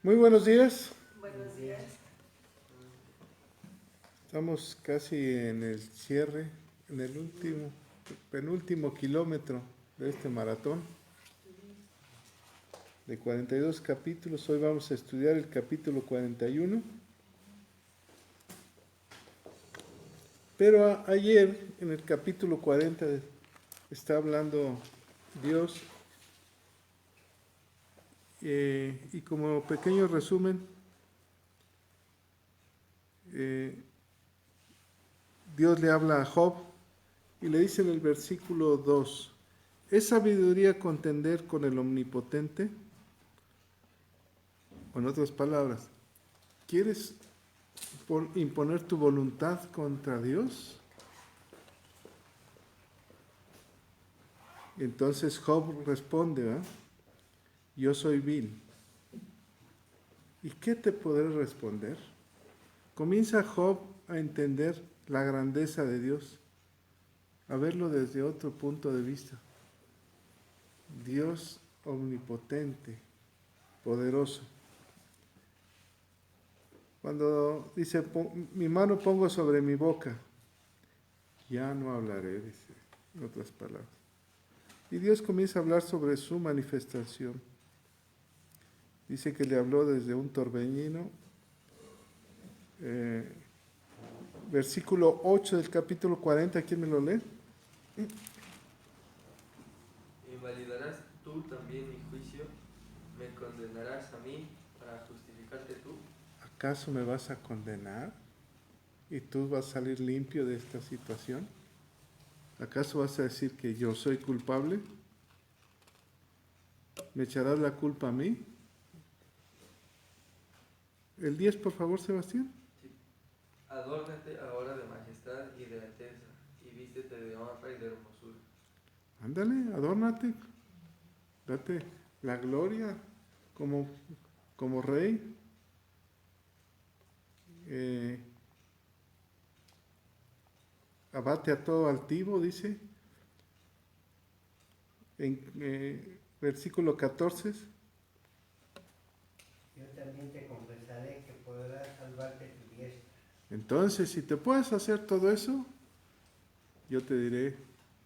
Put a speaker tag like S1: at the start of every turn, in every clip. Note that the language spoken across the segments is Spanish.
S1: Muy buenos días.
S2: Buenos días.
S1: Estamos casi en el cierre, en el penúltimo kilómetro de este maratón de 42 capítulos. Hoy vamos a estudiar el capítulo 41. Pero ayer, en el capítulo 40, está hablando Dios. Y como pequeño resumen, Dios le habla a Job y le dice en el versículo 2, ¿es sabiduría contender con el Omnipotente? O en otras palabras, ¿quieres imponer tu voluntad contra Dios? Y entonces Job responde, ¿verdad? Yo soy vil. ¿Y qué te podré responder? Comienza Job a entender la grandeza de Dios, a verlo desde otro punto de vista. Dios omnipotente, poderoso. Cuando dice, mi mano pongo sobre mi boca, ya no hablaré, dice, en otras palabras. Y Dios comienza a hablar sobre su manifestación. Dice que le habló desde un torbellino. Versículo 8 del capítulo 40, ¿quién me lo lee?
S3: ¿Invalidarás tú también mi juicio? ¿Me condenarás a mí para justificarte tú?
S1: ¿Acaso me vas a condenar y tú vas a salir limpio de esta situación? ¿Acaso vas a decir que yo soy culpable? ¿Me echarás la culpa a mí? El 10, por favor, Sebastián.
S3: Sí. Adórnate ahora de majestad y de alteza, y vístete de honra y de hermosura.
S1: Ándale, adórnate, date la gloria como rey. Abate a todo altivo, dice, en versículo 14.
S4: Yo también te confesaré que podrás salvarte tu diestra.
S1: Entonces, si te puedes hacer todo eso, yo te diré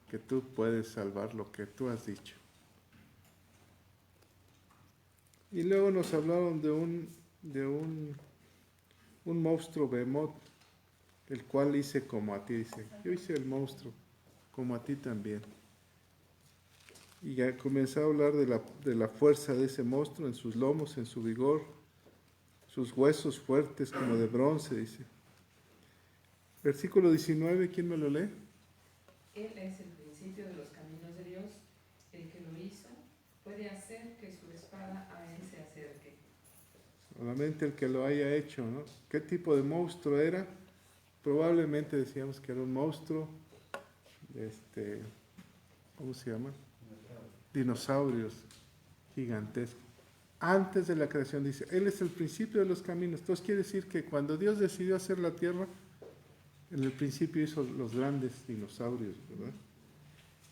S1: que tú puedes salvar lo que tú has dicho. Y luego nos hablaron de un monstruo Behemoth, el cual hice como a ti, dice. Yo hice el monstruo, como a ti también. Y ya comenzó a hablar de la fuerza de ese monstruo en sus lomos, en su vigor, sus huesos fuertes como de bronce, dice. Versículo 19, ¿quién me lo lee?
S2: Él es el principio de los caminos de Dios, el que lo hizo puede hacer que su espada a él se acerque.
S1: Solamente el que lo haya hecho, ¿no? ¿Qué tipo de monstruo era? Probablemente decíamos que era un monstruo, ¿cómo se llama? Dinosaurios gigantescos. Antes de la creación dice, Él es el principio de los caminos. Entonces quiere decir que cuando Dios decidió hacer la tierra, en el principio hizo los grandes dinosaurios, ¿verdad?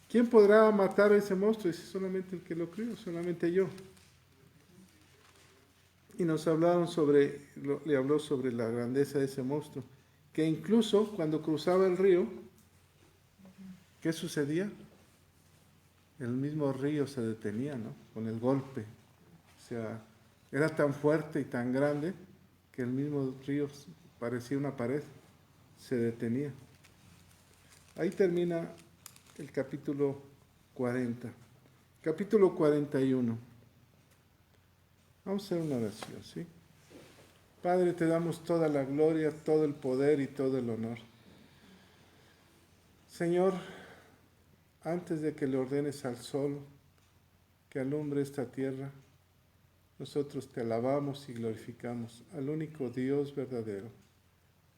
S1: ¿Quién podrá matar a ese monstruo? Dice, solamente el que lo crió, solamente yo. Y nos hablaron le habló sobre la grandeza de ese monstruo, que incluso cuando cruzaba el río, ¿qué sucedía? El mismo río se detenía, ¿no? Con el golpe. O sea, era tan fuerte y tan grande que el mismo río parecía una pared, se detenía. Ahí termina el capítulo 40. Capítulo 41. Vamos a hacer una oración, ¿sí? Padre, te damos toda la gloria, todo el poder y todo el honor. Señor, antes de que le ordenes al sol que alumbre esta tierra, nosotros te alabamos y glorificamos al único Dios verdadero,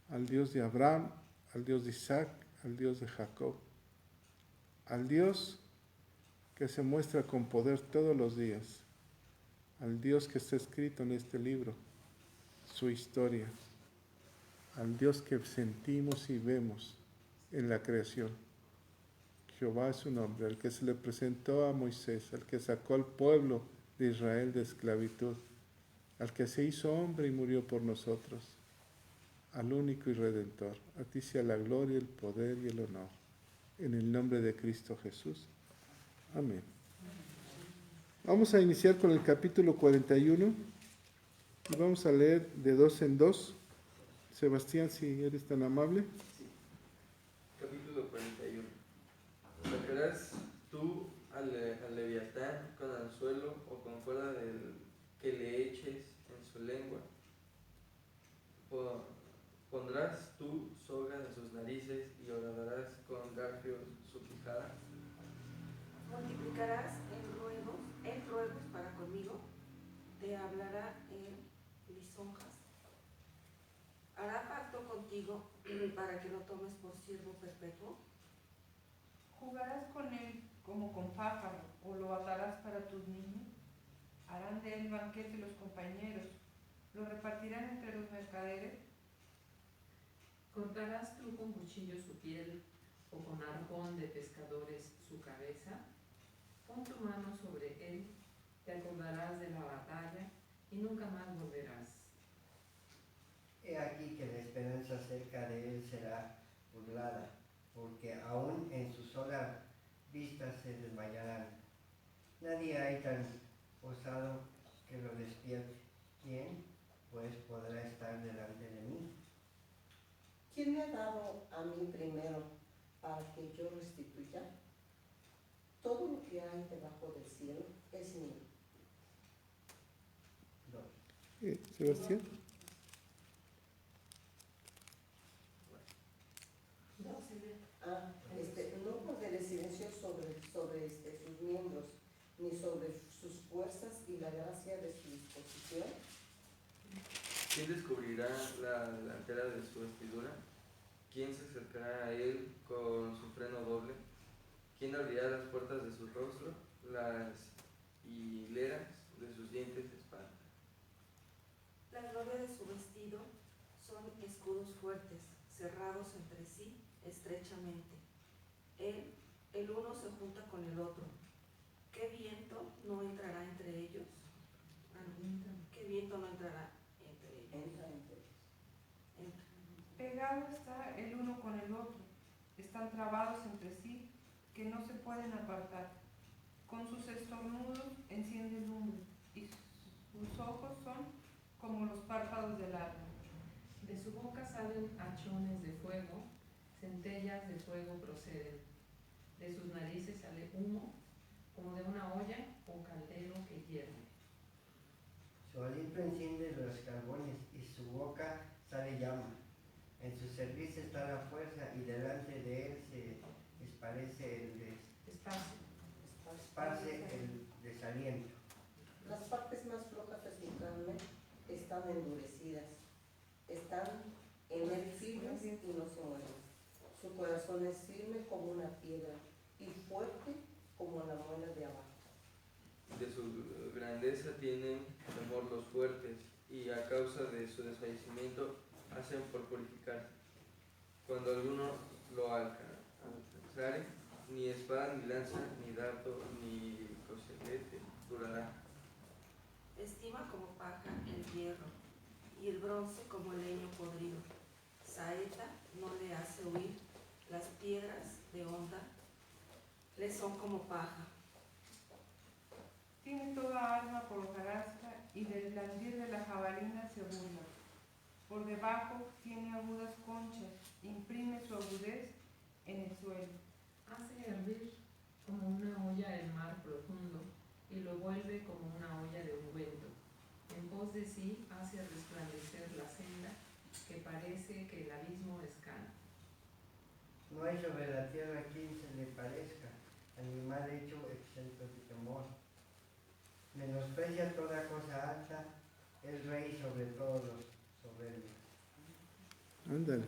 S1: al Dios de Abraham, al Dios de Isaac, al Dios de Jacob, al Dios que se muestra con poder todos los días, al Dios que está escrito en este libro, su historia, al Dios que sentimos y vemos en la creación. Jehová es su nombre, el que se le presentó a Moisés, el que sacó al pueblo de Israel de esclavitud, al que se hizo hombre y murió por nosotros, al único y redentor. A ti sea la gloria, el poder y el honor. En el nombre de Cristo Jesús. Amén. Vamos a iniciar con el capítulo 41 y vamos a leer de 2 en 2. Sebastián, si eres tan amable.
S3: Capítulo 41. Sacarás tú al leviatán con anzuelo o con cuerda del que le eches en su lengua. Pondrás tú soga en sus narices y horadarás con garfios su quijada.
S5: Multiplicarás en ruegos para conmigo, te hablará en lisonjas. Hará pacto contigo para que lo tomes por siervo perpetuo.
S2: Jugarás con él como con pájaro, o lo atarás para tus niños. Harán de él banquete los compañeros, lo repartirán entre los mercaderes. ¿Cortarás tú con cuchillo su piel, o con arpón de pescadores su cabeza? Pon tu mano sobre él, te acordarás de la batalla, y nunca más volverás.
S4: He aquí que la esperanza cerca de él será burlada, porque aún en su sola vista se desmayarán. Nadie hay tan osado que lo despierte. ¿Quién, pues, podrá estar delante de mí?
S6: ¿Quién me ha dado a mí primero para que yo restituya? Todo lo que hay debajo del cielo es mío.
S1: Sebastián.
S6: No pondré silencio sobre sus miembros, ni sobre sus fuerzas y la gracia de su disposición.
S3: ¿Quién descubrirá la delantera de su vestidura? ¿Quién se acercará a él con su freno doble? ¿Quién abrirá las puertas de su rostro? Las hileras de sus dientes espantan.
S5: La gloria de su vestido son escudos fuertes, cerrados entre sí estrechamente. El uno se junta con el otro. ¿Qué viento no entrará entre ellos? ¿Qué viento no entrará entre ellos?
S6: Entra entre ellos.
S5: Entra.
S2: Pegado está el uno con el otro, están trabados entre sí, que no se pueden apartar. Con sus estornudos enciende lumbre, y sus ojos son como los párpados del alma. De su boca salen hachones de fuego, centellas de fuego proceden. De sus narices sale humo, como de una olla o caldero que hierve.
S4: Su aliento enciende los carbones y su boca sale llama. En su servicio está la fuerza y delante de él se esparce el desaliento.
S6: Las partes más flojas de su carne están endurecidas, están en él firmes y no se mueven. Su corazón es firme como una piedra y fuerte como la muela de abajo.
S3: De su grandeza tienen temor los fuertes, y a causa de su desfallecimiento hacen por purificarse. Cuando alguno lo alcanzare, ni espada, ni lanza, ni dardo, ni coselete durará.
S5: Estima como paja el hierro, y el bronce como leño podrido. Saeta no le hace huir, las piedras de honda le son como paja.
S2: Tiene toda arma por hojarasca, y del blandir de la jabalina se burla. Por debajo tiene agudas conchas, imprime su agudez en el suelo. Hace hervir como una olla el mar profundo, y lo vuelve como una olla de ungüento. En pos de sí hace resplandecer la senda, que parece que el abismo escala.
S4: No hay sobre la tierra quien se le parezca, animal hecho exento de temor. Menosprecia toda cosa alta, es rey sobre todos los soberbios.
S1: Ándale.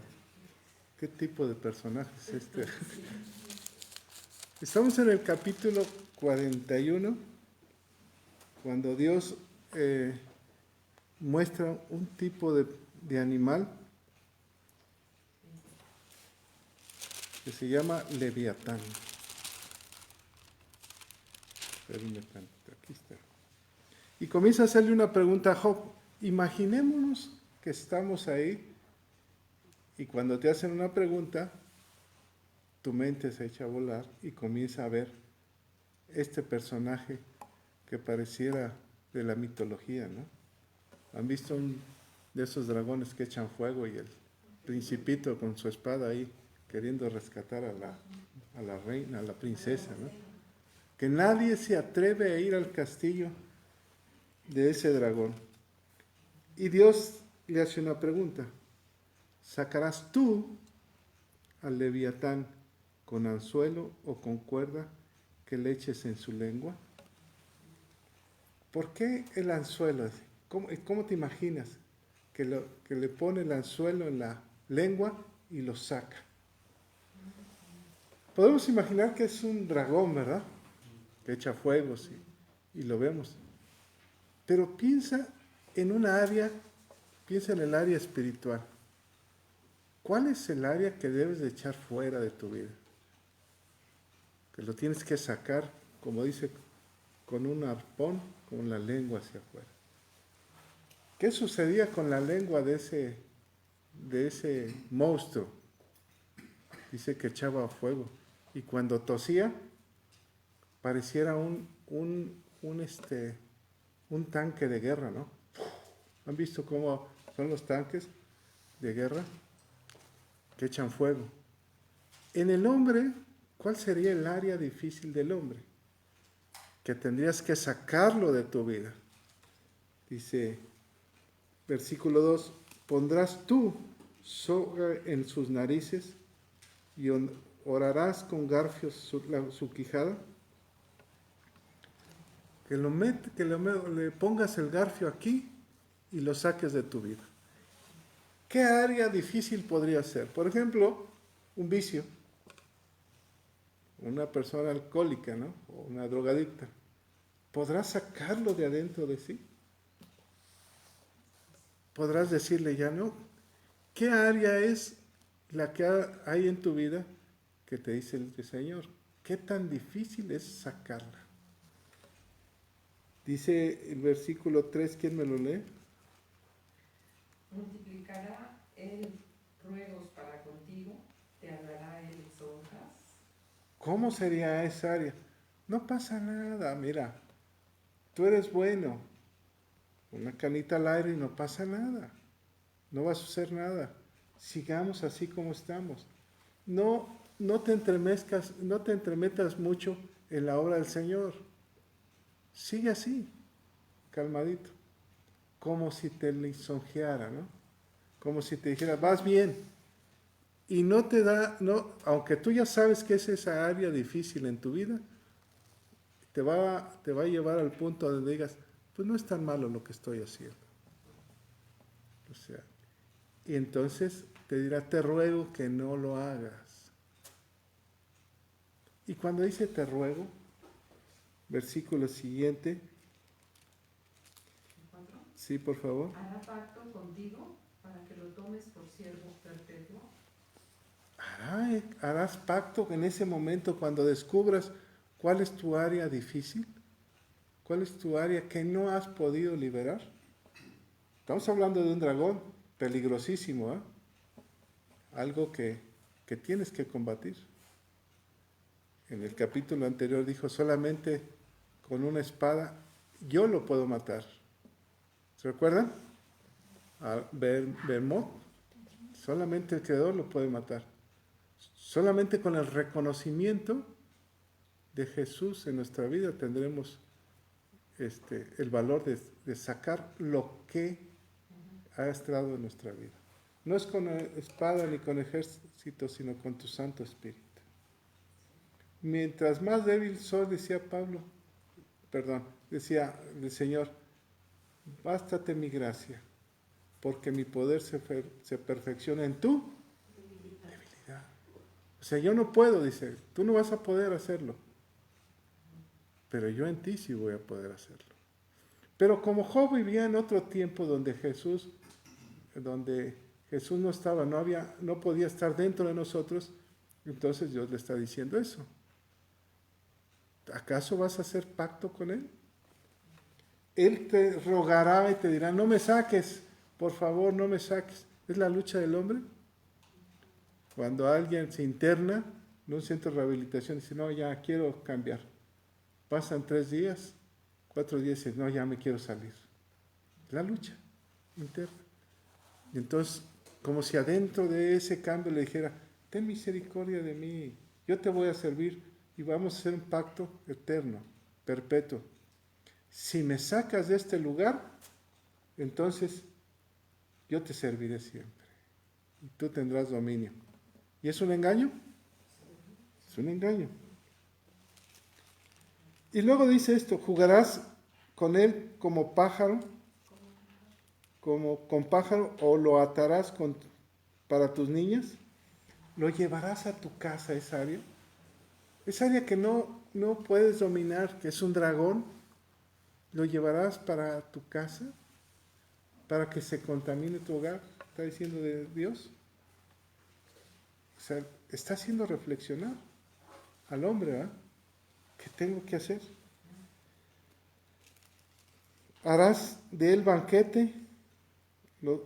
S1: ¿Qué tipo de personaje es este? Estamos en el capítulo 41, cuando Dios muestra un tipo de animal que se llama Leviatán. Espérenme tantito, aquí está. Y comienza a hacerle una pregunta a Job. Imaginémonos que estamos ahí y cuando te hacen una pregunta, tu mente se echa a volar y comienza a ver este personaje que pareciera de la mitología, ¿no? ¿Han visto un de esos dragones que echan fuego y el principito con su espada ahí queriendo rescatar a la reina, a la princesa, ¿no? Que nadie se atreve a ir al castillo de ese dragón. Y Dios le hace una pregunta. ¿Sacarás tú al leviatán con anzuelo o con cuerda que le eches en su lengua? ¿Por qué el anzuelo? ¿Cómo te imaginas que le pone el anzuelo en la lengua y lo saca? Podemos imaginar que es un dragón, ¿verdad? Que echa fuegos y lo vemos. Pero piensa en el área espiritual. ¿Cuál es el área que debes de echar fuera de tu vida? Que lo tienes que sacar, como dice, con un arpón, con la lengua hacia afuera. ¿Qué sucedía con la lengua de ese monstruo? Dice que echaba fuego. Y cuando tosía, pareciera un tanque de guerra, ¿no? ¿Han visto cómo son los tanques de guerra? Que echan fuego. En el hombre, ¿cuál sería el área difícil del hombre? Que tendrías que sacarlo de tu vida. Dice, versículo 2, pondrás tú soga en sus narices y orarás con garfios su quijada. Que le pongas el garfio aquí y lo saques de tu vida. ¿Qué área difícil podría ser? Por ejemplo, un vicio. Una persona alcohólica, ¿no? O una drogadicta. ¿Podrás sacarlo de adentro de sí? ¿Podrás decirle ya no? ¿Qué área es la que hay en tu vida que te dice el Señor? ¿Qué tan difícil es sacarla? Dice el versículo 3, ¿quién me lo lee?
S7: Multiplicará él ruegos para contigo, te hablará él lisonjas.
S1: ¿Cómo sería esa área? No pasa nada, mira, tú eres bueno, una canita al aire y no pasa nada, no va a suceder nada, sigamos así como estamos. No te entremetas mucho en la obra del Señor, sigue así, calmadito, como si te lisonjeara, ¿no? Como si te dijera, vas bien. Y aunque tú ya sabes que es esa área difícil en tu vida, te va a llevar al punto donde digas, pues no es tan malo lo que estoy haciendo. O sea, y entonces te dirá, te ruego que no lo hagas. Y cuando dice te ruego, versículo siguiente. Sí, por favor.
S7: Hará pacto contigo para que lo tomes por siervo perpetuo.
S1: Harás pacto en ese momento cuando descubras cuál es tu área difícil, cuál es tu área que no has podido liberar. Estamos hablando de un dragón peligrosísimo, ¿eh? Algo que tienes que combatir. En el capítulo anterior dijo, solamente con una espada yo lo puedo matar. ¿Se recuerdan? A Bermot, solamente el Creador lo puede matar. Solamente con el reconocimiento de Jesús en nuestra vida tendremos el valor de sacar lo que ha estado en nuestra vida. No es con espada ni con ejército, sino con tu Santo Espíritu. Mientras más débil soy, decía el Señor, bástate mi gracia, porque mi poder se perfecciona en tu debilidad. O sea, yo no puedo, dice, tú no vas a poder hacerlo, pero yo en ti sí voy a poder hacerlo. Pero como Job vivía en otro tiempo donde Jesús no estaba, no podía estar dentro de nosotros, entonces Dios le está diciendo eso. ¿Acaso vas a hacer pacto con Él? Él te rogará y te dirá, no me saques, por favor, no me saques. Es la lucha del hombre. Cuando alguien se interna en un centro de rehabilitación, dice, no, ya quiero cambiar. Pasan 3 días, 4 días, y dice, no, ya me quiero salir. La lucha interna. Y entonces, como si adentro de ese cambio le dijera, ten misericordia de mí, yo te voy a servir y vamos a hacer un pacto eterno, perpetuo. Si me sacas de este lugar, entonces yo te serviré siempre y tú tendrás dominio. ¿Y es un engaño? Es un engaño. Y luego dice esto, jugarás con él como pájaro, como con pájaro, o lo atarás para tus niñas, lo llevarás a tu casa, esa área que no puedes dominar, que es un dragón, lo llevarás para tu casa, para que se contamine tu hogar, está diciendo de Dios. O sea, está haciendo reflexionar al hombre, ¿verdad? ¿Qué tengo que hacer? Harás de él banquete,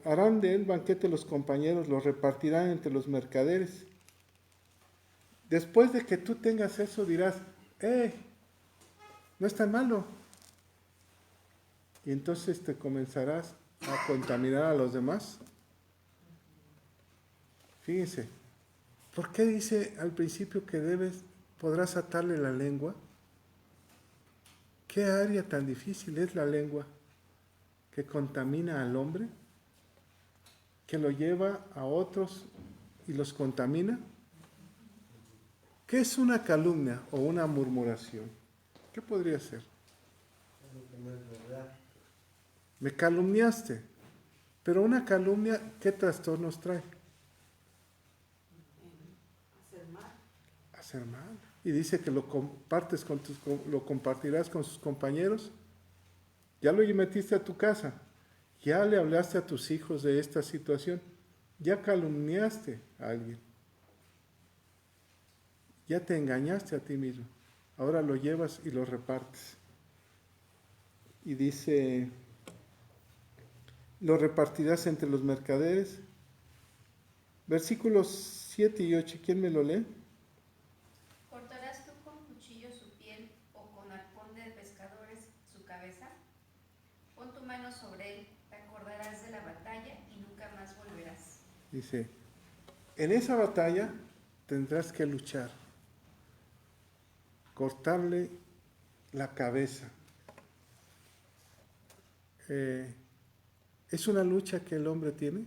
S1: harán de él banquete los compañeros, lo repartirán entre los mercaderes. Después de que tú tengas eso dirás, no es tan malo. Y entonces te comenzarás a contaminar a los demás. Fíjense, ¿por qué dice al principio que podrás atarle la lengua? ¿Qué área tan difícil es la lengua que contamina al hombre? ¿Que lo lleva a otros y los contamina? ¿Qué es una calumnia o una murmuración? ¿Qué podría ser? Me calumniaste, pero una calumnia, ¿qué trastornos trae? Hacer mal. Y dice que lo compartirás con sus compañeros. Ya lo metiste a tu casa, ya le hablaste a tus hijos de esta situación, ya calumniaste a alguien, ya te engañaste a ti mismo, ahora lo llevas y lo repartes. Y dice, lo repartirás entre los mercaderes. Versículos 7 y 8, ¿quién me lo lee?
S8: ¿Cortarás tú con cuchillo su piel o con arpón de pescadores su cabeza? Pon tu mano sobre él, te acordarás de la batalla y nunca más volverás.
S1: Dice, en esa batalla tendrás que luchar, cortarle la cabeza. ¿Es una lucha que el hombre tiene?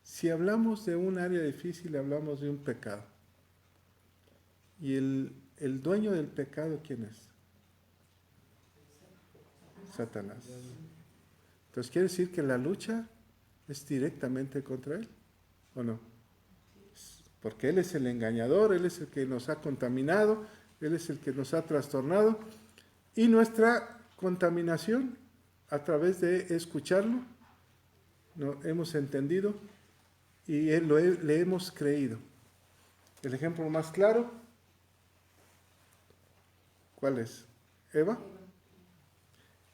S1: Si hablamos de un área difícil, hablamos de un pecado. ¿Y el dueño del pecado quién es? Satanás. Entonces, ¿quiere decir que la lucha es directamente contra él? ¿O no? Porque él es el engañador, él es el que nos ha contaminado, él es el que nos ha trastornado. Y nuestra contaminación, a través de escucharlo, no hemos entendido y le hemos creído. El ejemplo más claro, ¿cuál es? Eva.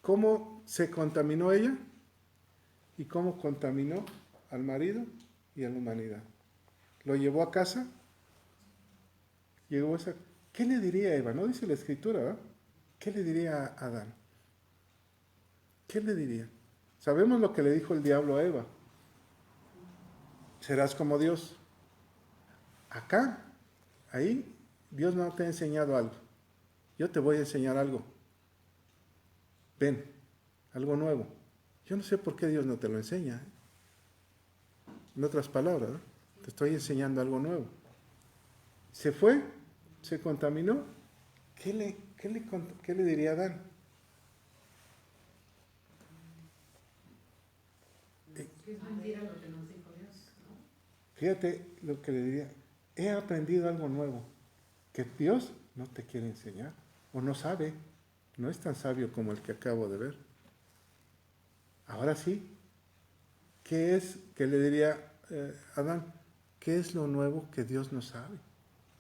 S1: ¿Cómo se contaminó ella? ¿Y cómo contaminó al marido y a la humanidad? ¿Lo llevó a casa? ¿Qué le diría Eva? No dice la escritura, ¿verdad? ¿Qué le diría a Adán? ¿Qué le diría? Sabemos lo que le dijo el diablo a Eva. Serás como Dios. Acá, ahí, Dios no te ha enseñado algo. Yo te voy a enseñar algo. Ven, algo nuevo. Yo no sé por qué Dios no te lo enseña. En otras palabras, ¿no? Te estoy enseñando algo nuevo. Se fue, se contaminó. ¿Qué le diría a Adán?
S7: Es mentira lo que nos dijo Dios, ¿no?
S1: Fíjate lo que le diría. He aprendido algo nuevo que Dios no te quiere enseñar o no sabe. No es tan sabio como el que acabo de ver. Ahora sí, ¿qué le diría Adán? ¿Qué es lo nuevo que Dios no sabe?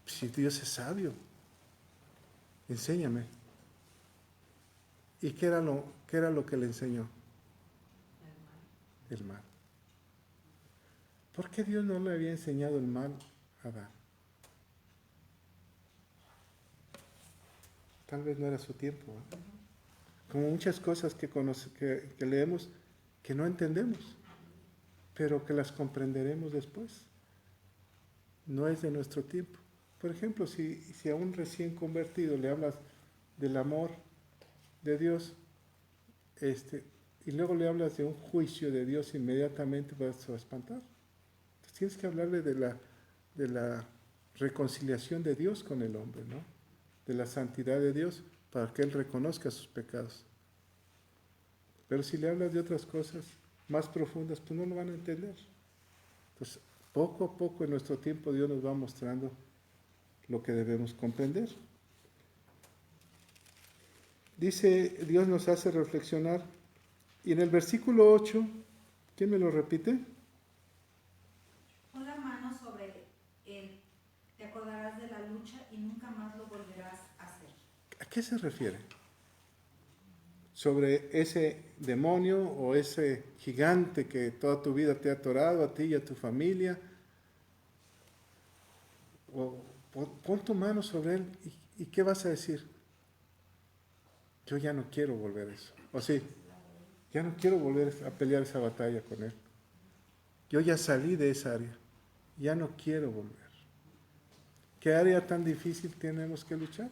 S1: Si Dios es sabio, enséñame. ¿Y qué era lo que le enseñó? El mal. ¿Por qué Dios no le había enseñado el mal a Adán? Tal vez no era su tiempo, ¿eh? Como muchas cosas que leemos que no entendemos, pero que las comprenderemos después. No es de nuestro tiempo. Por ejemplo, si a un recién convertido le hablas del amor de Dios, y luego le hablas de un juicio de Dios, inmediatamente vas a espantar. Entonces tienes que hablarle de la reconciliación de Dios con el hombre, ¿no? De la santidad de Dios, para que Él reconozca sus pecados. Pero si le hablas de otras cosas más profundas, pues no lo van a entender. Entonces, poco a poco en nuestro tiempo Dios nos va mostrando lo que debemos comprender. Dice, Dios nos hace reflexionar, y en el versículo 8, ¿quién me lo repite?
S9: Pon la mano sobre él, te acordarás de la lucha y nunca más lo volverás a hacer.
S1: ¿A qué se refiere? ¿Sobre ese demonio o ese gigante que toda tu vida te ha atorado a ti y a tu familia? O pon tu mano sobre él y ¿qué vas a decir? Yo ya no quiero volver a eso. ¿O sí? Ya no quiero volver a pelear esa batalla con él. Yo ya salí de esa área. Ya no quiero volver. ¿Qué área tan difícil tenemos que luchar?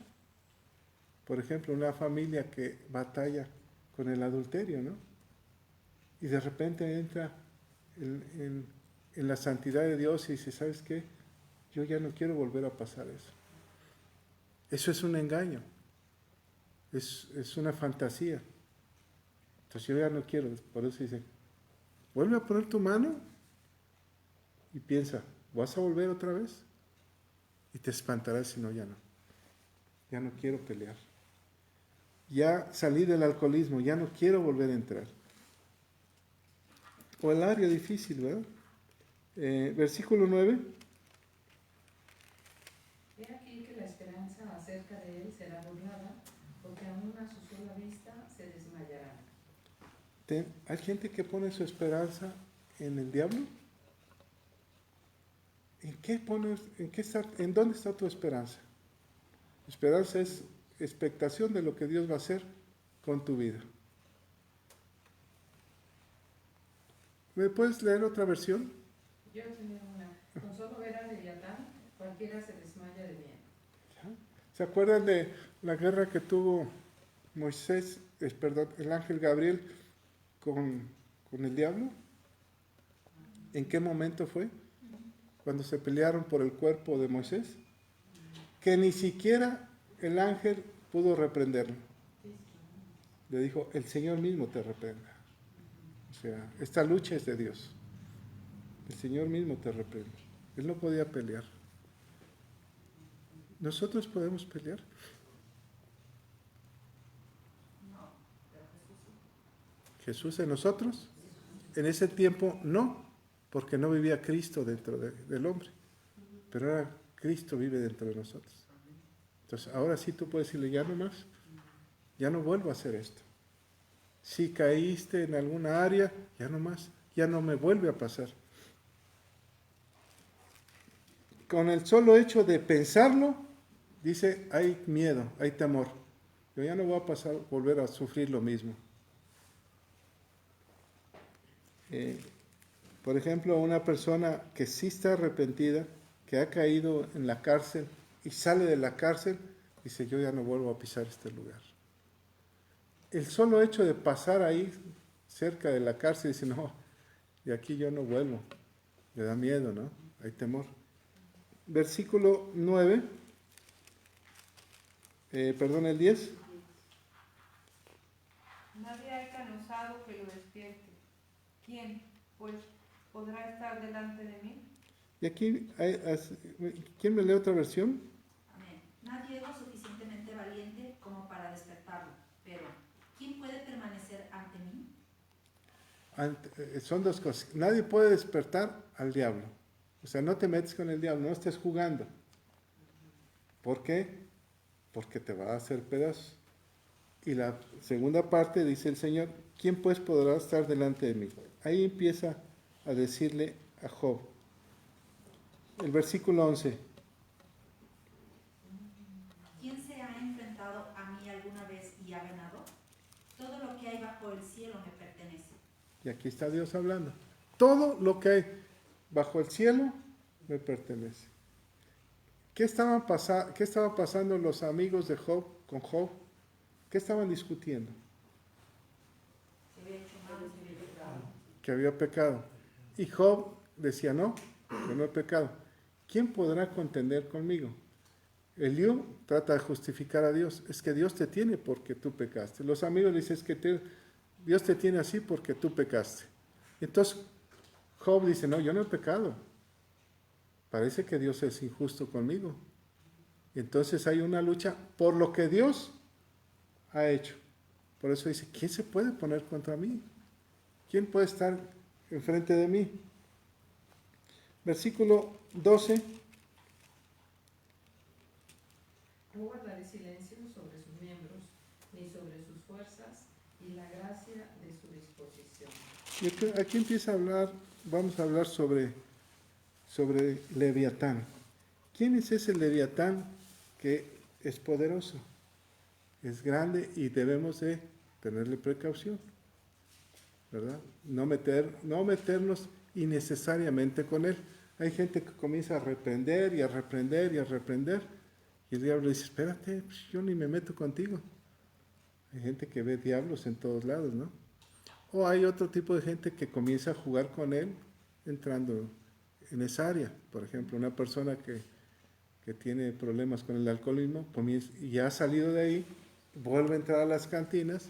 S1: Por ejemplo, una familia que batalla con el adulterio, ¿no? Y de repente entra en la santidad de Dios y dice, ¿sabes qué? Yo ya no quiero volver a pasar eso. Eso es un engaño. Es una fantasía. Entonces yo ya no quiero. Por eso dice, vuelve a poner tu mano y piensa, ¿vas a volver otra vez? Y te espantarás si no, ya no. Ya no quiero pelear. Ya salí del alcoholismo, ya no quiero volver a entrar. O el área difícil, ¿verdad? Versículo 9.
S7: He aquí que la esperanza acerca de él será burlada, porque aún a su sola vista se desmayará.
S1: ¿Hay gente que pone su esperanza en el diablo? ¿En dónde está tu esperanza? Esperanza es expectación de lo que Dios va a hacer con tu vida. ¿Me puedes leer otra versión?
S7: Yo tenía una. Con solo ver a Leviatán, cualquiera se desmaya de miedo.
S1: ¿Se acuerdan de la guerra que tuvo el ángel Gabriel con el diablo? ¿En qué momento fue? Cuando se pelearon por el cuerpo de Moisés, que ni siquiera el ángel pudo reprenderlo. Le dijo, el Señor mismo te reprenda. O sea, esta lucha es de Dios. El Señor mismo te reprende. Él no podía pelear. ¿Nosotros podemos pelear? Jesús en nosotros. En ese tiempo no, porque no vivía Cristo dentro del hombre. Pero ahora Cristo vive dentro de nosotros. Entonces ahora sí tú puedes decirle, ya no más, ya no vuelvo a hacer esto. Si caíste en alguna área, ya no más, ya no me vuelve a pasar. Con el solo hecho de pensarlo, dice, hay miedo, hay temor. Yo ya no voy a volver a sufrir lo mismo. Por ejemplo, una persona que sí está arrepentida, que ha caído en la cárcel y sale de la cárcel, dice, yo ya no vuelvo a pisar este lugar. El solo hecho de pasar ahí cerca de la cárcel, dice, no, de aquí yo no vuelvo. Le da miedo, ¿no? Hay temor. Versículo 9, el 10.
S2: Nadie hay tan osado que lo despierte. ¿Quién, pues, podrá estar delante de mí?
S1: Y aquí, ¿quién me lee otra versión?
S9: Amén. Nadie es lo suficientemente valiente como para despertarlo, pero ¿quién puede permanecer ante mí?
S1: Son dos cosas. Nadie puede despertar al diablo. O sea, no te metes con el diablo, no estés jugando. ¿Por qué? Porque te va a hacer pedazos. Y la segunda parte dice el Señor, ¿quién pues podrá estar delante de mí? Ahí empieza a decirle a Job. El versículo 11.
S9: ¿Quién se ha enfrentado a mí alguna vez y ha ganado? Todo lo que hay bajo el cielo me pertenece.
S1: Y aquí está Dios hablando. Todo lo que hay bajo el cielo me pertenece. ¿Qué estaba pasando los amigos de Job con Job? ¿Qué estaban discutiendo?
S9: Se había hecho mal, se había pecado.
S1: Que había pecado. Y Job decía, no, yo no he pecado. ¿Quién podrá contender conmigo? Eliú trata de justificar a Dios. Es que Dios te tiene porque tú pecaste. Los amigos le dicen, es que Dios te tiene así porque tú pecaste. Entonces Job dice, no, yo no he pecado. Parece que Dios es injusto conmigo. Entonces hay una lucha por lo que Dios ha hecho. Por eso dice, ¿quién se puede poner contra mí? ¿Quién puede estar enfrente de mí? Versículo 12.
S7: No guardaré silencio sobre sus miembros, ni sobre sus fuerzas, y la gracia de su disposición.
S1: Y aquí empieza a hablar, vamos a hablar sobre Leviatán. ¿Quién es ese Leviatán que es poderoso? Es grande y debemos de tenerle precaución, ¿verdad? No meternos innecesariamente con él. Hay gente que comienza a reprender y a reprender y a reprender, y el diablo dice, espérate, yo ni me meto contigo. Hay gente que ve diablos en todos lados, ¿no? O hay otro tipo de gente que comienza a jugar con él entrando en esa área. Por ejemplo, una persona que tiene problemas con el alcoholismo y ya ha salido de ahí, vuelve a entrar a las cantinas,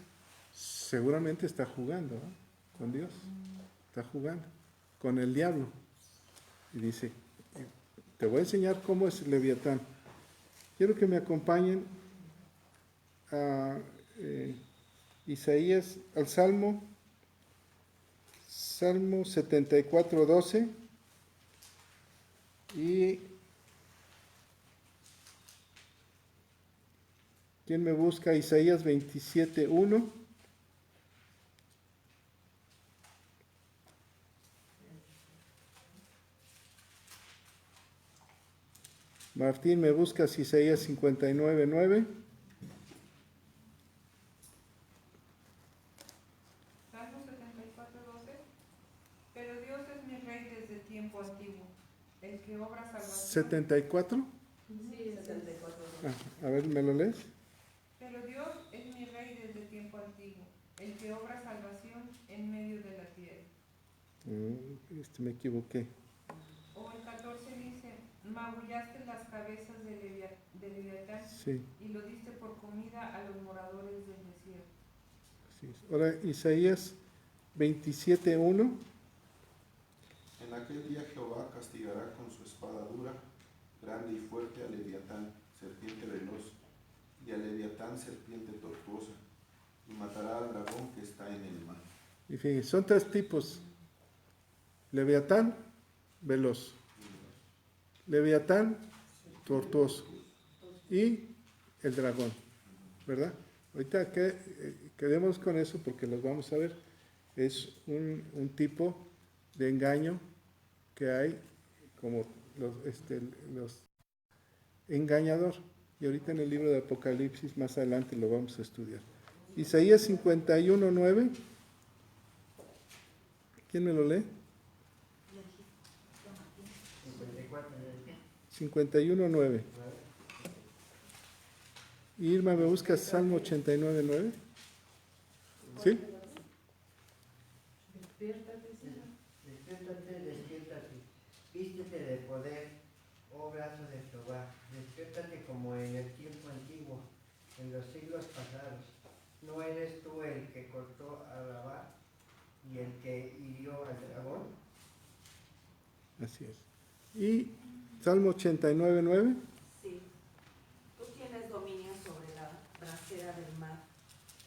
S1: seguramente está jugando, ¿no? Con Dios, está jugando con el diablo. Y dice, te voy a enseñar cómo es Leviatán. Quiero que me acompañen a Isaías, al Salmo 74:12 y ¿quién me busca? Isaías 27:1. Martín, me buscas Isaías 59:9.
S2: Salmo 74:12. Pero Dios es mi rey desde tiempo antiguo, el que obra salvación.
S1: ¿74?
S7: Sí,
S6: 74.
S1: A ver, ¿me lo lees?
S2: Pero Dios es mi rey desde tiempo antiguo, el que obra salvación en medio de la tierra.
S1: Me equivoqué.
S2: O el 14 dice, magullaste las cabezas de Leviatán
S1: Sí,
S2: y lo diste por comida a los moradores del desierto.
S1: así es. Ahora, Isaías 27:1.
S10: En aquel día Jehová castigará con su espada dura, grande y fuerte a Leviatán, serpiente veloz, y a Leviatán, serpiente tortuosa, y matará al dragón que está en el mar.
S1: Y fíjense, son tres tipos. Leviatán, veloz. Leviatán, tortuoso. Y el dragón, ¿verdad? Ahorita quedemos con eso porque los vamos a ver. Es un tipo de engaño que hay como los engañador. Y ahorita en el libro de Apocalipsis, más adelante lo vamos a estudiar. Isaías 51:9. ¿Quién me lo lee? 51:9. Irma, ¿me buscas Salmo 89:9? ¿Sí?
S4: Despiértate, vístete de poder, oh brazo de Jehová, despiértate como en el tiempo antiguo, en los siglos pasados. ¿No eres tú el que cortó a Rabá y el que hirió al dragón?
S1: Así es. Y Salmo 89:9.
S5: Sí, tú tienes dominio sobre la bracera del mar.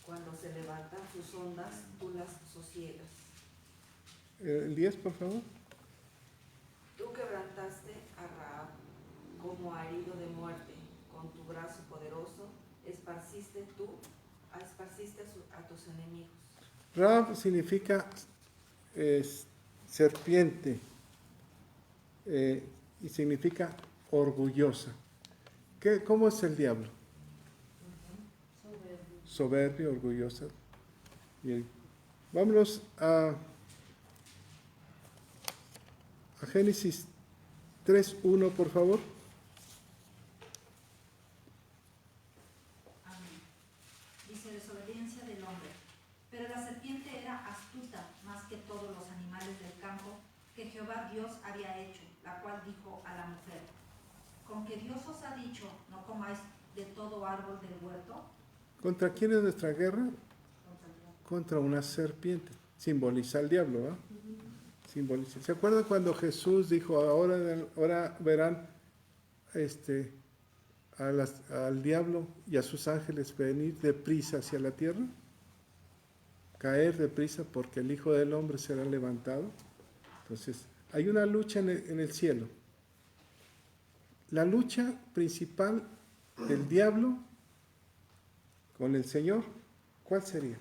S5: Cuando se levantan sus ondas, tú las sosiegas.
S1: El 10, por favor.
S5: Tú quebrantaste a Rahab como a herido de muerte. Con tu brazo poderoso esparciste tú esparciste a tus enemigos.
S1: Rab significa serpiente y significa orgullosa. ¿Cómo es el diablo? Soberbio, orgullosa. Bien. Vámonos a Génesis 3:1, por favor.
S9: Amén. Dice: desobediencia del hombre. Pero la serpiente era astuta más que todos los animales del campo que Jehová Dios había hecho, la cual dijo a la mujer: ¿con que Dios os ha dicho, no comáis de todo árbol del huerto?
S1: ¿Contra quién es nuestra guerra? Contra una serpiente. Simboliza al diablo, ¿verdad? Simboliza. ¿Se acuerdan cuando Jesús dijo, ahora verán al diablo y a sus ángeles venir deprisa hacia la tierra? Caer deprisa porque el Hijo del Hombre será levantado. Entonces, hay una lucha en el cielo. La lucha principal del diablo con el Señor, ¿cuál sería?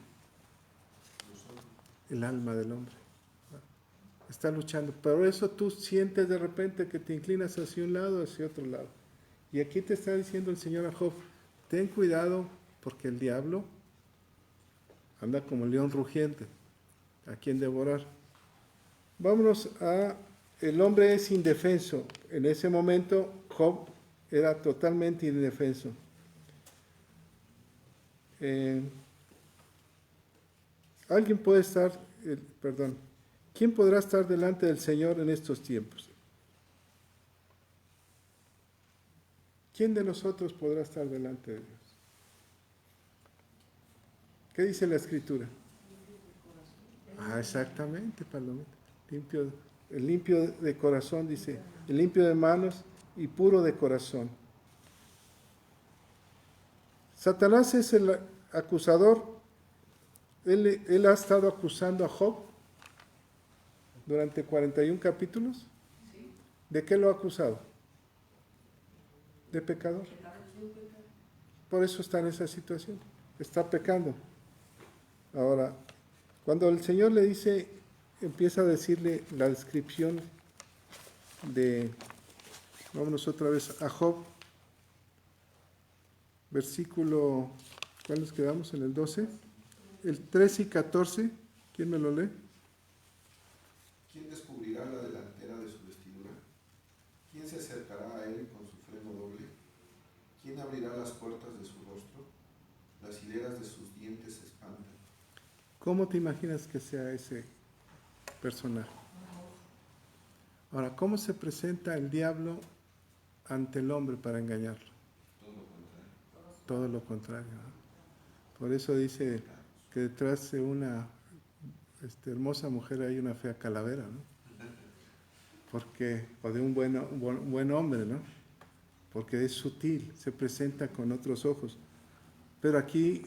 S1: El alma del hombre. Está luchando. Por eso tú sientes de repente que te inclinas hacia un lado, hacia otro lado. Y aquí te está diciendo el Señor a Job, ten cuidado porque el diablo anda como león rugiente, a quien devorar. Vámonos a, el hombre es indefenso. En ese momento Job era totalmente indefenso. Alguien puede estar, ¿quién podrá estar delante del Señor en estos tiempos? ¿Quién de nosotros podrá estar delante de Dios? ¿Qué dice la Escritura? Exactamente, Palomita. El limpio de corazón, dice, el limpio de manos y puro de corazón. Satanás es el acusador. Él ha estado acusando a Job durante 41 capítulos. ¿De qué lo ha acusado? De pecador. Por eso está en esa situación. Está pecando. Ahora, cuando el Señor le dice, empieza a decirle la descripción de, vámonos otra vez a Job, versículo, ¿cuál nos quedamos? En el 12. El 13 y 14, ¿quién me lo lee?
S10: ¿Quién descubrirá la delantera de su vestidura? ¿Quién se acercará a él con su freno doble? ¿Quién abrirá las puertas de su rostro? Las hileras de sus dientes se espantan.
S1: ¿Cómo te imaginas que sea ese personaje? Ahora, ¿cómo se presenta el diablo ante el hombre para engañarlo? Todo lo contrario. ¿No? Por eso dice que detrás de una hermosa mujer hay una fea calavera, ¿no? Porque, o de un buen hombre, ¿no? Porque es sutil, se presenta con otros ojos. Pero aquí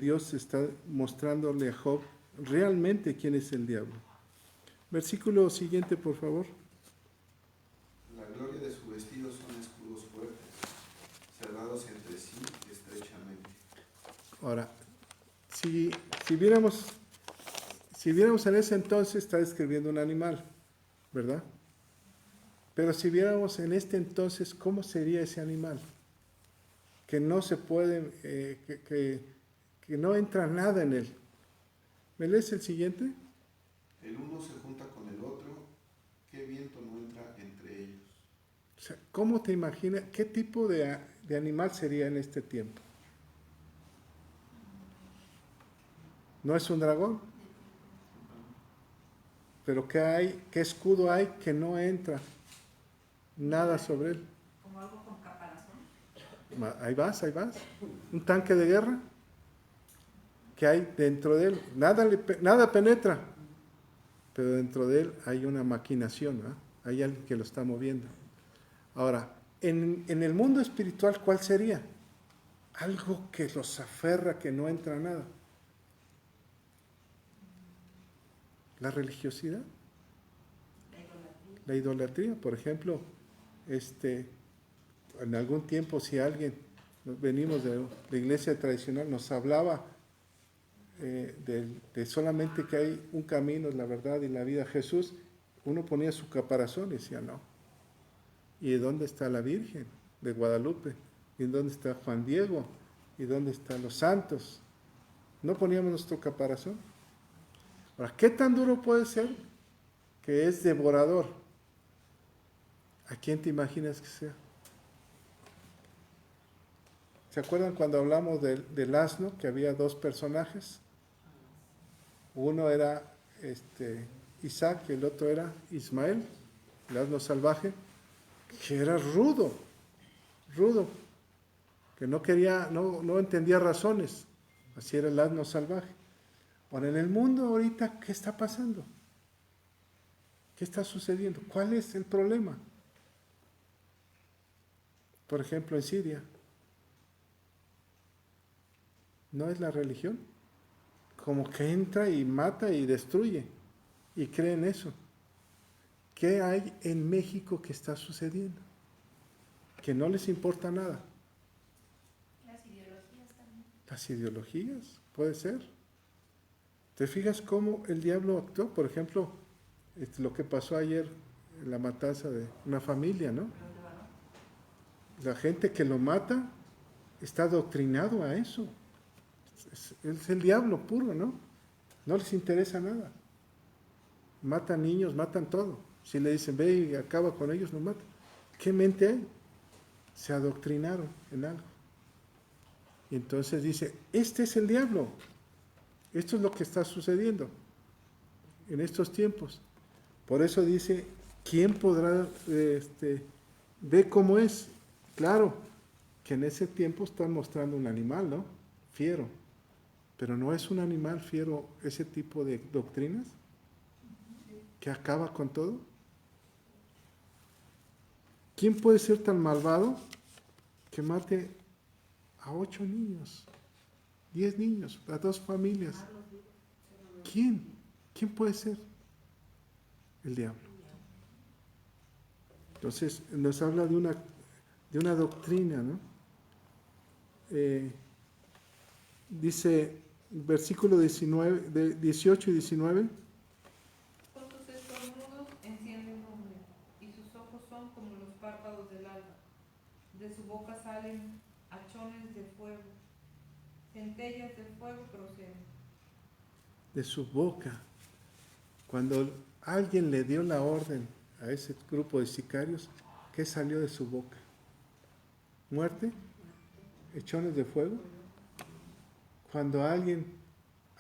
S1: Dios está mostrándole a Job realmente quién es el diablo. Versículo siguiente, por favor.
S10: La gloria de su vestido son escudos fuertes, cerrados entre sí estrechamente.
S1: Ahora, si viéramos en ese entonces, está describiendo un animal, ¿verdad? Pero si viéramos en este entonces, ¿cómo sería ese animal? Que no se puede, que no entra nada en él. ¿Me lees el siguiente?
S10: El uno se junta con el otro, qué viento no entra entre ellos.
S1: O sea, ¿cómo te imaginas? ¿Qué tipo de animal sería en este tiempo? No es un dragón. Pero ¿qué escudo hay que no entra nada sobre él?
S9: Como algo con caparazón.
S1: Ahí vas. Un tanque de guerra que hay dentro de él. Nada penetra, pero dentro de él hay una maquinación, ¿verdad? Hay alguien que lo está moviendo. Ahora, en el mundo espiritual, ¿cuál sería? Algo que los aferra, que no entra nada. La religiosidad. La idolatría, por ejemplo, en algún tiempo si alguien, venimos de la iglesia tradicional, nos hablaba de solamente que hay un camino, la verdad y la vida, Jesús, uno ponía su caparazón y decía no. ¿Y dónde está la Virgen de Guadalupe? ¿Y dónde está Juan Diego? ¿Y dónde están los santos? No poníamos nuestro caparazón. Ahora, ¿qué tan duro puede ser que es devorador? ¿A quién te imaginas que sea? ¿Se acuerdan cuando hablamos del asno, que había dos personajes? Uno era Isaac y el otro era Ismael, el asno salvaje, que era rudo, que no quería, no entendía razones. Así era el asno salvaje. Ahora, en el mundo ahorita, ¿qué está pasando? ¿Qué está sucediendo? ¿Cuál es el problema? Por ejemplo, en Siria. ¿No es la religión? Como que entra y mata y destruye. Y cree en eso. ¿Qué hay en México que está sucediendo? Que no les importa nada.
S8: Las ideologías también.
S1: Las ideologías, puede ser. ¿Te fijas cómo el diablo actuó? Por ejemplo, lo que pasó ayer, la matanza de una familia, ¿no? La gente que lo mata está adoctrinado a eso. Es el diablo puro, ¿no? No les interesa nada. Matan niños, matan todo. Si le dicen, ve y acaba con ellos, no matan. ¿Qué mente hay? Se adoctrinaron en algo. Y entonces dice, este es el diablo. Esto es lo que está sucediendo en estos tiempos. Por eso dice, ¿quién podrá ver cómo es? Claro, que en ese tiempo están mostrando un animal, ¿no? Fiero. Pero no es un animal fiero ese tipo de doctrinas que acaba con todo. ¿Quién puede ser tan malvado que mate a 8 niños, 10 niños, a 2 familias? ¿Quién? ¿Quién puede ser? El diablo. Entonces nos habla de una doctrina, ¿no? Dice, versículo 18 y 19.
S2: Con sus estornudos enciende lumbre, y sus ojos son como los párpados del alba. De su boca salen hachones de fuego, centellas de fuego proceden.
S1: De su boca. Cuando alguien le dio la orden a ese grupo de sicarios, ¿qué salió de su boca? ¿Muerte? ¿Hachones de fuego? Cuando alguien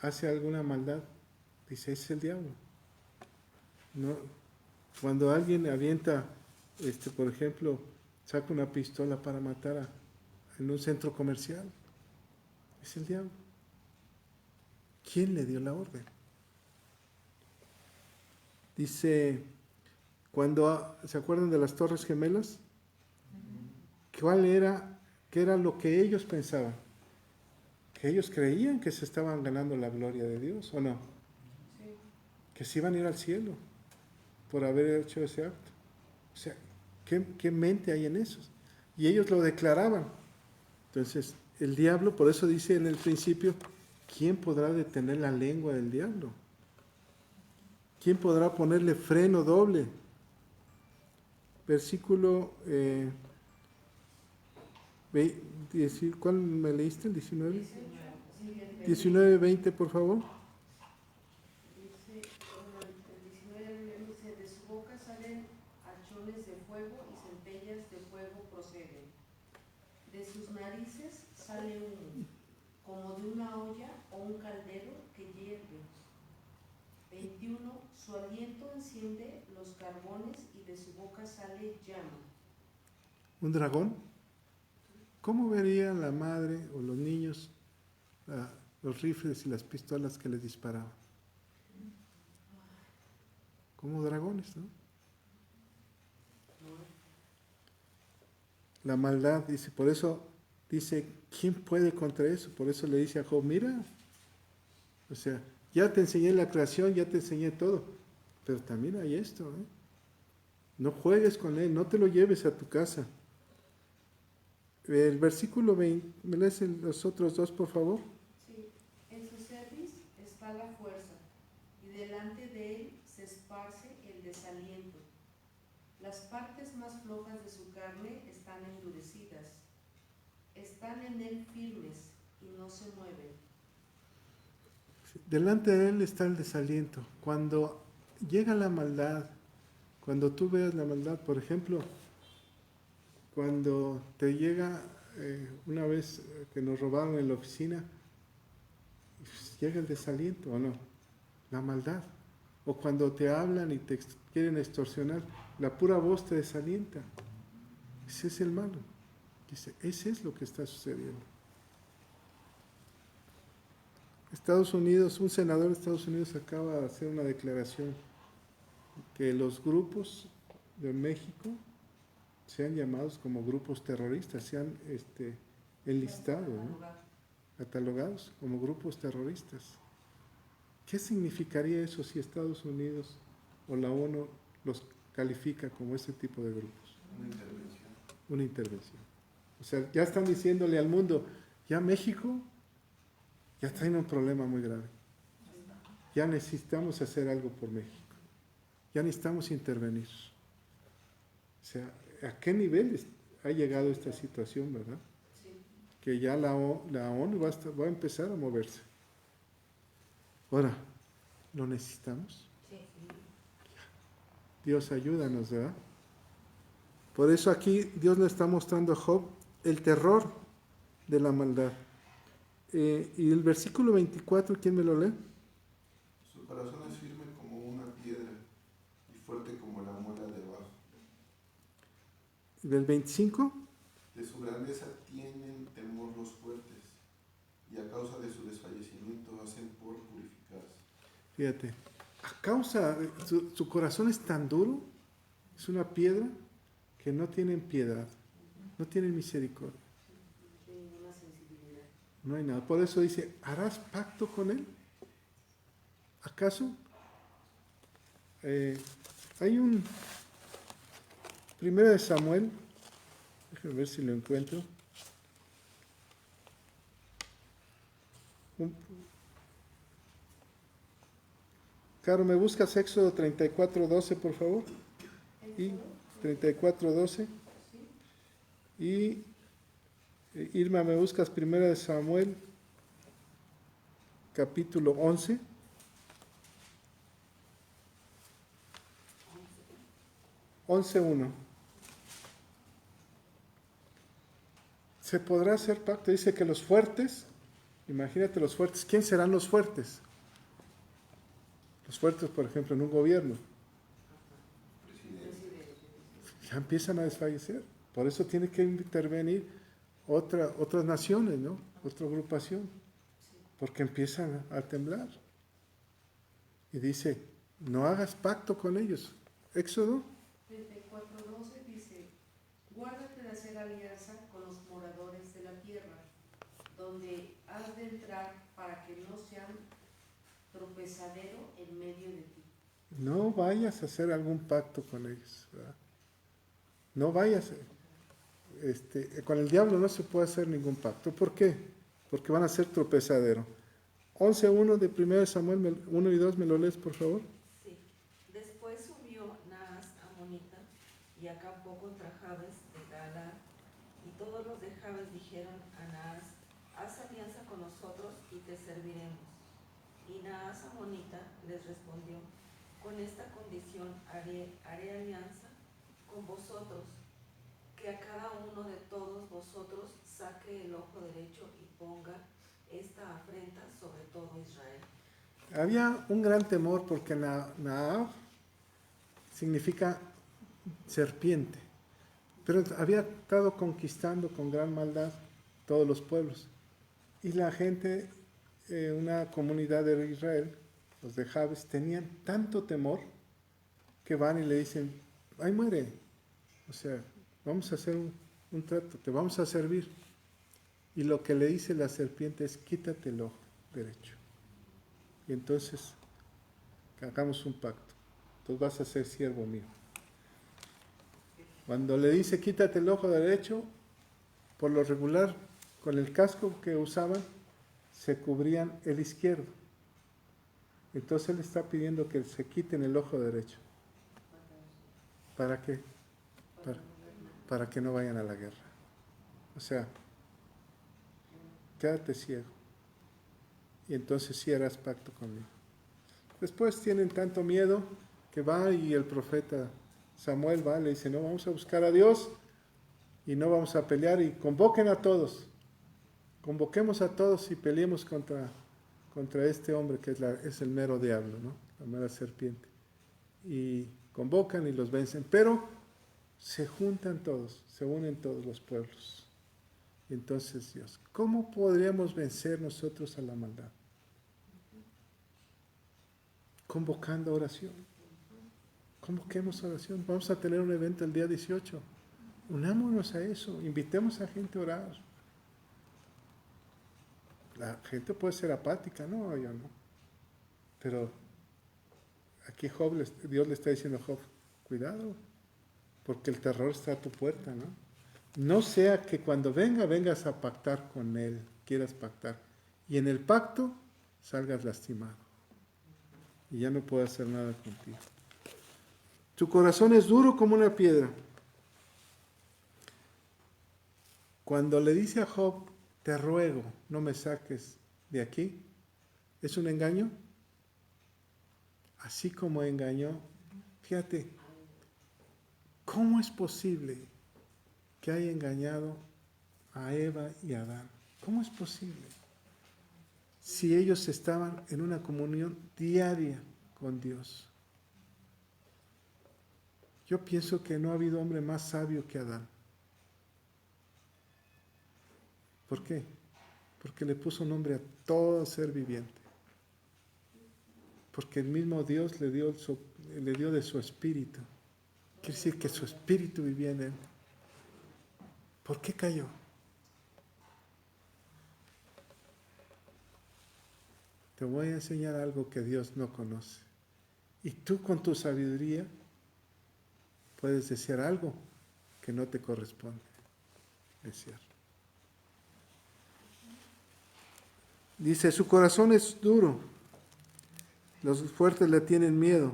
S1: hace alguna maldad, dice, es el diablo. No. Cuando alguien avienta, por ejemplo, saca una pistola para matar en un centro comercial, es el diablo. ¿Quién le dio la orden? Dice, ¿se acuerdan de las Torres Gemelas? ¿Qué era lo que ellos pensaban? Que ellos creían que se estaban ganando la gloria de Dios, ¿o no?
S2: Sí.
S1: Que se iban a ir al cielo por haber hecho ese acto. O sea, ¿qué mente hay en eso? Y ellos lo declaraban. Entonces, el diablo, por eso dice en el principio, ¿quién podrá detener la lengua del diablo? ¿Quién podrá ponerle freno doble? Versículo, ¿cuál me leíste? ¿El 19? 19, 20, por favor.
S6: Dice, el 19 dice, de su boca salen hachones de fuego y centellas de fuego proceden. De sus narices sale humo, como de una olla o un caldero que hierve. 21, su aliento enciende los carbones y de su boca sale llama.
S1: ¿Un dragón? ¿Cómo verían la madre o los niños los rifles y las pistolas que les disparaban? Como dragones, ¿no? La maldad, dice, por eso dice, ¿quién puede contra eso? Por eso le dice a Job, mira, o sea, ya te enseñé la creación, ya te enseñé todo, pero también hay esto, ¿eh? No juegues con él, no te lo lleves a tu casa. El versículo 20, ¿me lees los otros dos, por favor?
S6: Sí, en su cerviz
S5: está la fuerza, y delante de él se esparce el desaliento. Las partes más flojas de su carne están endurecidas, están en él firmes y no se mueven.
S1: Delante de él está el desaliento. Cuando llega la maldad, cuando tú veas la maldad, por ejemplo, cuando te llega, una vez que nos robaron en la oficina, pues, llega el desaliento, ¿o no? La maldad. O cuando te hablan y te quieren extorsionar, la pura voz te desalienta. Ese es el malo. Dice, ese es lo que está sucediendo. Estados Unidos, un senador de Estados Unidos acaba de hacer una declaración que los grupos de México sean llamados como grupos terroristas, sean enlistados, ¿no? Catalogados como grupos terroristas. ¿Qué significaría eso si Estados Unidos o la ONU los califica como ese tipo de grupos?
S10: Una intervención.
S1: Una intervención. O sea, ya están diciéndole al mundo, ya México ya está en un problema muy grave. Ya necesitamos hacer algo por México. Ya necesitamos intervenir. O sea, ¿a qué nivel ha llegado esta situación, verdad? Que ya la ONU va a empezar a moverse. Ahora, ¿lo necesitamos? Dios ayúdanos, ¿verdad? Por eso aquí Dios le está mostrando a Job el terror de la maldad. Y el versículo 24, ¿quién me lo lee?
S10: Su corazón es firme como una piedra y fuerte como la muela de abajo.
S1: Del 25.
S10: De su grandeza tienen temor los fuertes, y a causa de su desfallecimiento hacen por purificarse.
S1: Fíjate, a causa de su corazón es tan duro, es una piedra que no tienen piedad, no tienen misericordia. No hay nada. Por eso dice, ¿harás pacto con él? ¿Acaso? Hay un 1 Samuel, déjame ver si lo encuentro. Caro, ¿me buscas Éxodo 34:12, por favor? Y 34:12. Y Irma, ¿me buscas 1 Samuel, capítulo 11? 11:1. ¿Se podrá hacer pacto? Dice que los fuertes, imagínate los fuertes, ¿quién serán los fuertes? Los fuertes, por ejemplo, en un gobierno. Ya empiezan a desfallecer. Por eso tiene que intervenir otras naciones, ¿no? Otra agrupación. Porque empiezan a temblar. Y dice, no hagas pacto con ellos. Éxodo
S5: 34:12 dice, guárdate de hacer alianza con los moradores de la tierra, donde has de entrar para que no sean tropezadero en medio de ti.
S1: No vayas a hacer algún pacto con ellos, ¿verdad? No vayas. Con el diablo no se puede hacer ningún pacto. ¿Por qué? Porque van a ser tropezadero. 11:1 de 1 Samuel 1 y 2, ¿me lo lees, por favor?
S5: Sí. Después subió Naas amonita y acampó contra Jabes de Galaad, y todos los de Jabes dijeron a Naas, haz alianza con nosotros y te serviremos. Y Naas amonita les respondió, con esta condición haré alianza con vosotros, que a cada uno de todos vosotros saque el ojo derecho y ponga esta afrenta sobre todo Israel.
S1: Había un gran temor porque Naab significa serpiente, pero había estado conquistando con gran maldad todos los pueblos. Y la gente, una comunidad de Israel, los de Jabes, tenían tanto temor que van y le dicen, ¡ay, muere! O sea, vamos a hacer un trato, te vamos a servir. Y lo que le dice la serpiente es, quítate el ojo derecho. Y entonces, hagamos un pacto. Tú vas a ser siervo mío. Cuando le dice, quítate el ojo derecho, por lo regular, con el casco que usaban, se cubrían el izquierdo. Entonces él está pidiendo que se quiten el ojo derecho. ¿Para qué? Para que no vayan a la guerra. O sea, quédate ciego. Y entonces sí harás pacto conmigo. Después tienen tanto miedo que va y el profeta Samuel va, le dice, no, vamos a buscar a Dios y no vamos a pelear y convoquen a todos. Convoquemos a todos y peleemos contra este hombre que es el mero diablo, ¿no? La mera serpiente. Y convocan y los vencen, pero se juntan todos, se unen todos los pueblos. Y entonces Dios, ¿cómo podríamos vencer nosotros a la maldad? Convocando oración. Convoquemos oración. Vamos a tener un evento el día 18. Unámonos a eso, invitemos a gente a orar. La gente puede ser apática, no, yo no. Pero aquí Dios le está diciendo a Job, cuidado, porque el terror está a tu puerta, ¿no? No sea que cuando vengas a pactar con él, quieras pactar, y en el pacto salgas lastimado. Y ya no puedo hacer nada contigo. Tu corazón es duro como una piedra. Cuando le dice a Job, te ruego, no me saques de aquí, ¿es un engaño? Así como engañó, fíjate, ¿cómo es posible que haya engañado a Eva y a Adán? ¿Cómo es posible? Si ellos estaban en una comunión diaria con Dios. Yo pienso que no ha habido hombre más sabio que Adán. ¿Por qué? Porque le puso nombre a todo ser viviente. Porque el mismo Dios le dio de su espíritu. Quiere decir que su espíritu vivía en él. ¿Por qué cayó? Te voy a enseñar algo que Dios no conoce. Y tú con tu sabiduría puedes desear algo que no te corresponde desear. Dice, su corazón es duro, los fuertes le tienen miedo.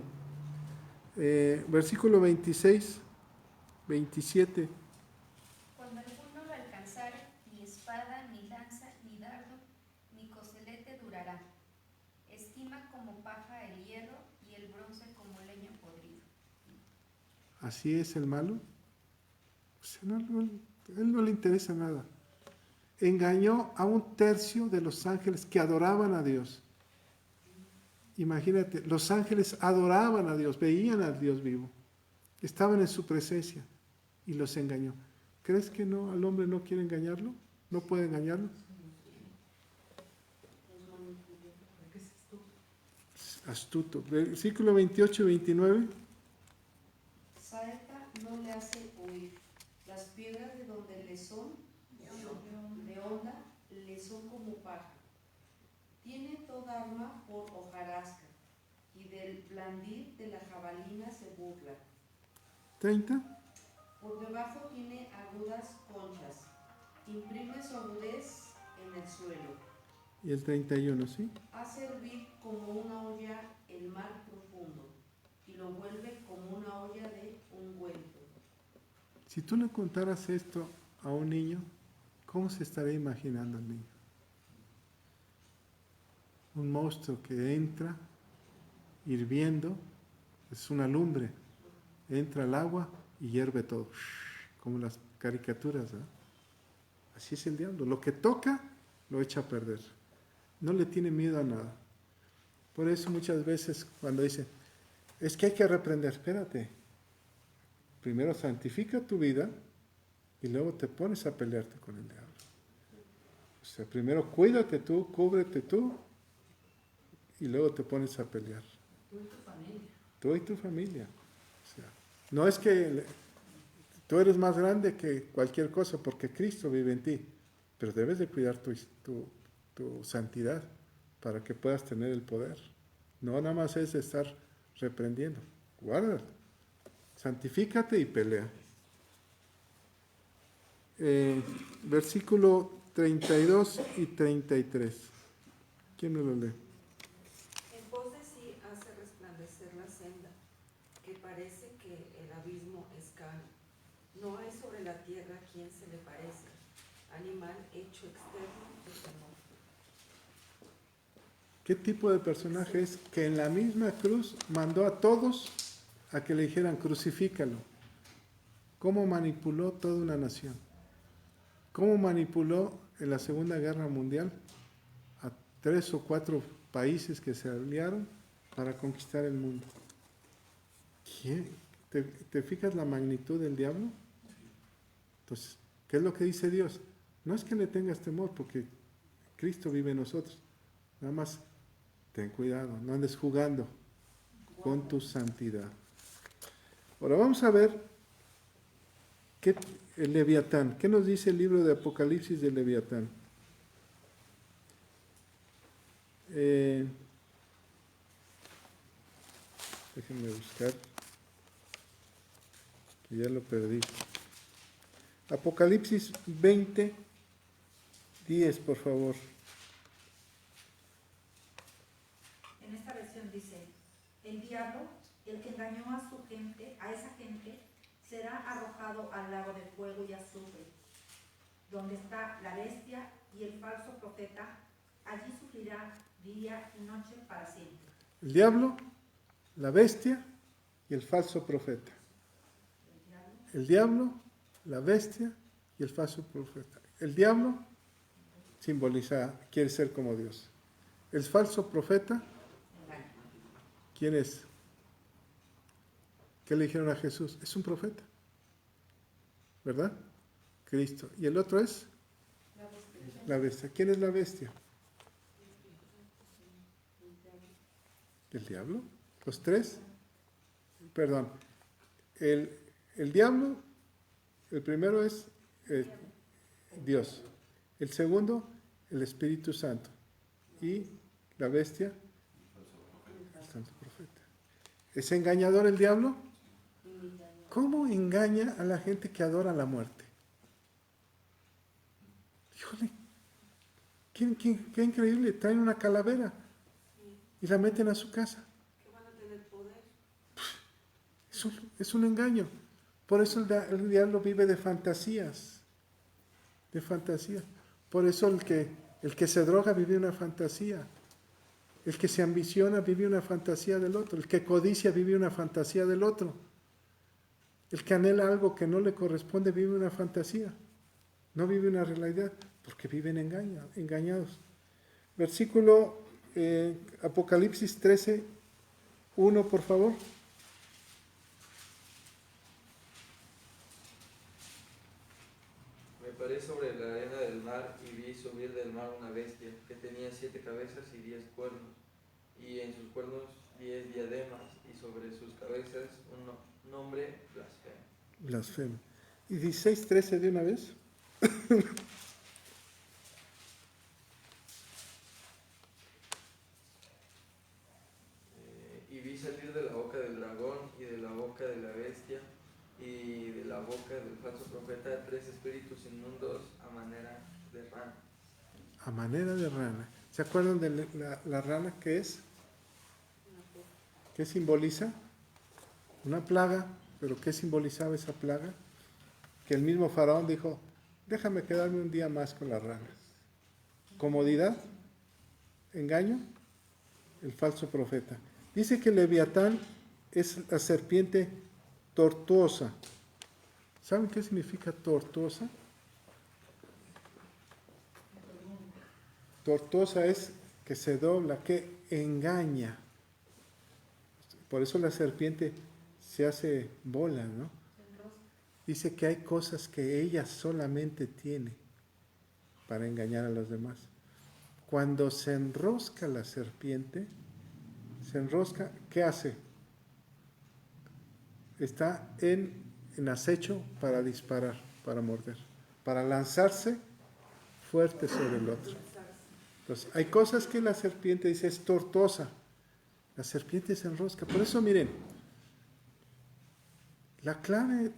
S1: Versículo 26, 27.
S8: Cuando alguno lo alcanzare, ni espada, ni lanza, ni dardo, ni coselete durará. Estima como paja el hierro y el bronce como leña podrida.
S1: ¿Así es el malo? O sea, él no le interesa nada. Engañó a 1/3 de los ángeles que adoraban a Dios. Imagínate, los ángeles adoraban a Dios, veían al Dios vivo, estaban en su presencia y los engañó. ¿Crees que no, al hombre no quiere engañarlo? ¿No puede engañarlo? Astuto. Versículo 28 y 29.
S5: Saeta no le hace huir. Las piedras de donde le son de onda le son como paja. Tiene toda arma por hojarasca, y del blandir de la jabalina se burla.
S1: 30.
S5: Por debajo tiene agudas conchas, imprime su agudez en el suelo.
S1: Y el 31, ¿sí?
S5: Hace hervir como una olla el mar profundo, y lo vuelve como una olla de ungüento.
S1: Si tú le contaras esto a un niño, ¿cómo se estaría imaginando el niño? Un monstruo que entra hirviendo, es una lumbre, entra al agua y hierve todo, como las caricaturas, ¿eh? Así es el diablo, lo que toca lo echa a perder, no le tiene miedo a nada. Por eso muchas veces cuando dicen, es que hay que reprender, espérate, primero santifica tu vida y luego te pones a pelearte con el diablo. O sea, primero cuídate tú, cúbrete tú, y luego te pones a pelear.
S7: Tú y tu familia.
S1: Tú y tu familia. O sea, no es que tú eres más grande que cualquier cosa porque Cristo vive en ti, pero debes de cuidar tu santidad para que puedas tener el poder. No nada más es estar reprendiendo. Guárdalo. Santifícate y pelea. Versículo 32 y 33. ¿Quién me lo lee?
S5: En pos de senda, que parece que el abismo es cano. No hay sobre la tierra quien se le parezca, animal hecho externo de temor.
S1: ¿Qué tipo de personaje es que en la misma cruz mandó a todos a que le dijeran crucifícalo? ¿Cómo manipuló toda una nación? ¿Cómo manipuló en la Segunda Guerra Mundial a 3 o 4 países que se aliaron para conquistar el mundo? ¿Quién? ¿Te fijas la magnitud del diablo? Entonces, ¿qué es lo que dice Dios? No es que le tengas temor, porque Cristo vive en nosotros. Nada más, ten cuidado, no andes jugando con tu santidad. Ahora vamos a ver el Leviatán. ¿Qué nos dice el libro de Apocalipsis del Leviatán? Déjenme buscar, que ya lo perdí. Apocalipsis 20, 10, por favor.
S9: En esta versión dice, el diablo, el que engañó a su gente, a esa gente, será arrojado al lago de fuego y azufre, donde está la bestia y el falso profeta. Allí sufrirá día y noche para siempre.
S1: El diablo, la bestia y el falso profeta. El diablo, la bestia y el falso profeta. El diablo simboliza, quiere ser como Dios. El falso profeta, ¿quién es? ¿Qué le dijeron a Jesús? Es un profeta, ¿verdad? Cristo. ¿Y el otro es? La bestia. ¿Quién es la bestia? ¿El diablo? ¿Los tres? Perdón. El diablo, el primero es Dios. El segundo, el Espíritu Santo. Y la bestia, el santo profeta. ¿Es engañador el diablo? ¿Cómo engaña a la gente que adora la muerte? Híjole, qué increíble. Traen una calavera y la meten a su casa.
S5: Que van a tener poder.
S1: Es un engaño. Por eso el diablo vive de fantasías. De fantasías. Por eso el que se droga vive una fantasía. El que se ambiciona vive una fantasía del otro. El que codicia vive una fantasía del otro. El que anhela algo que no le corresponde vive una fantasía. No vive una realidad porque viven engañados. Versículo Apocalipsis 13, 1, por favor.
S3: Me paré sobre la arena del mar y vi subir del mar una bestia que tenía 7 cabezas y 10 cuernos, y en sus cuernos 10 diademas, y sobre sus cabezas un nombre blasfemo.
S1: Blasfemo. ¿Y 16, 13 de una vez?
S3: Y vi salir de la boca del dragón y de la boca de la bestia y de la boca del falso profeta 3 espíritus inmundos a manera de rana.
S1: A manera de rana. ¿Se acuerdan de la rana qué es? ¿Qué simboliza? Una plaga. ¿Pero qué simbolizaba esa plaga? Que el mismo faraón dijo, déjame quedarme un día más con las ranas. Comodidad, engaño, el falso profeta. Dice que Leviatán es la serpiente tortuosa. ¿Saben qué significa tortuosa? Tortuosa es que se dobla, que engaña. Por eso la serpiente se hace bola, ¿no? Dice que hay cosas que ella solamente tiene para engañar a los demás. Cuando se enrosca la serpiente, ¿qué hace? Está en acecho para disparar, para morder, para lanzarse fuerte sobre el otro. Entonces, hay cosas que la serpiente dice es tortuosa. La serpiente se enrosca. Por eso, miren, la clave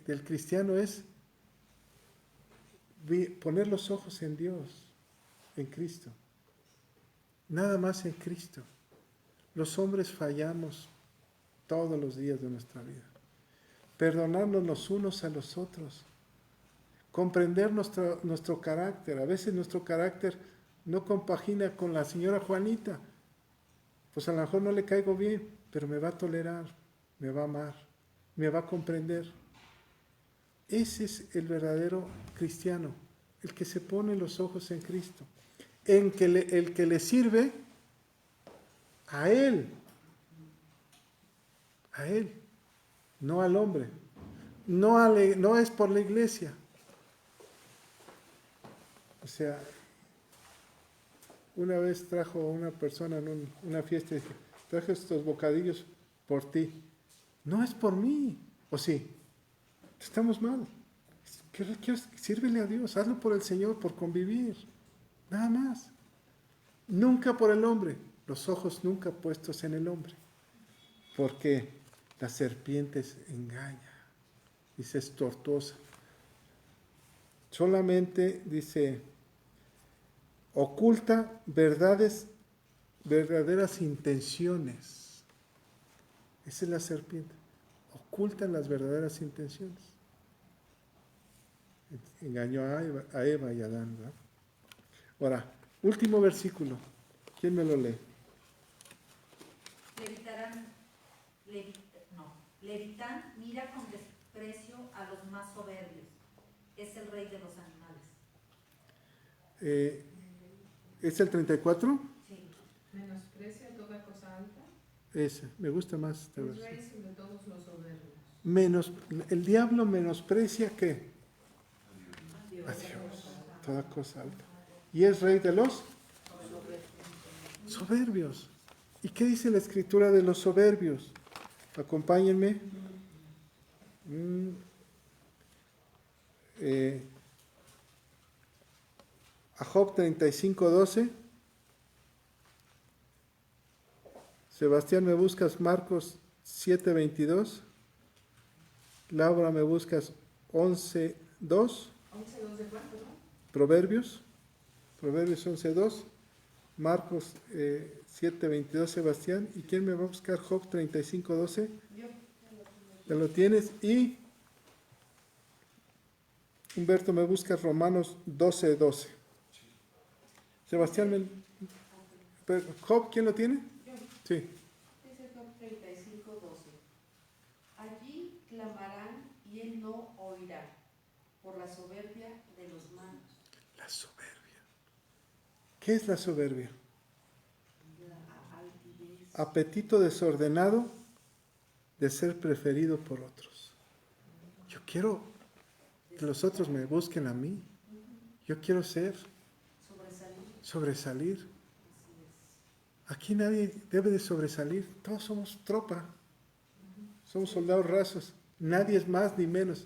S1: del cristiano es poner los ojos en Dios, en Cristo. Nada más en Cristo. Los hombres fallamos todos los días de nuestra vida. Perdonarnos los unos a los otros. Comprender nuestro carácter. A veces nuestro carácter no compagina con la señora Juanita. Pues a lo mejor no le caigo bien, pero me va a tolerar, me va a amar, me va a comprender. Ese es el verdadero cristiano, el que se pone los ojos en Cristo, el que le sirve a Él, no al hombre, no es por la iglesia. O sea, una vez trajo una persona en una fiesta y dije, traje estos bocadillos por ti. No es por mí, ¿o sí? Estamos mal. Sírvele a Dios, hazlo por el Señor, por convivir. Nada más. Nunca por el hombre. Los ojos nunca puestos en el hombre. Porque la serpiente engaña. Dice, es tortuosa. Solamente, dice, oculta verdaderas intenciones. Esa es la serpiente. Oculta las verdaderas intenciones. Engañó a Eva y a Adán, ¿verdad? Ahora, último versículo. ¿Quién me lo lee?
S9: Levitán mira con desprecio a los más soberbios. Es el rey de los animales.
S1: ¿Es el 34?
S9: Sí.
S7: Menosprecia toda cosa alta.
S1: Ese, me gusta más esta
S7: Es
S1: versión.
S7: rey sobre todos los soberbios.
S1: El diablo menosprecia ¿qué? A Dios, toda cosa alta. Y es rey de los soberbios. ¿Y qué dice la escritura de los soberbios? Acompáñenme. A Job 35:12. Sebastián, me buscas Marcos 7:22. Laura, me buscas 11:2.
S7: 11:2 de cuánto, ¿no?
S1: Proverbios 11:2. Marcos 7:22, Sebastián. ¿Y quién me va a buscar? Job 35:12.
S2: Yo.
S1: ¿Ya lo tienes? Y Humberto, me busca Romanos 12:12. Sebastián, Job, ¿quién lo tiene?
S2: Yo.
S1: Sí.
S7: Dice Job 35:12. Allí clamarán y él no oirá, por la soberbia de los manos.
S1: La soberbia. ¿Qué es la soberbia?
S7: La altivez.
S1: Apetito desordenado de ser preferido por otros. Yo quiero que los otros me busquen a mí. Yo quiero sobresalir. Aquí nadie debe de sobresalir. Todos somos tropa. Somos soldados rasos. Nadie es más ni menos.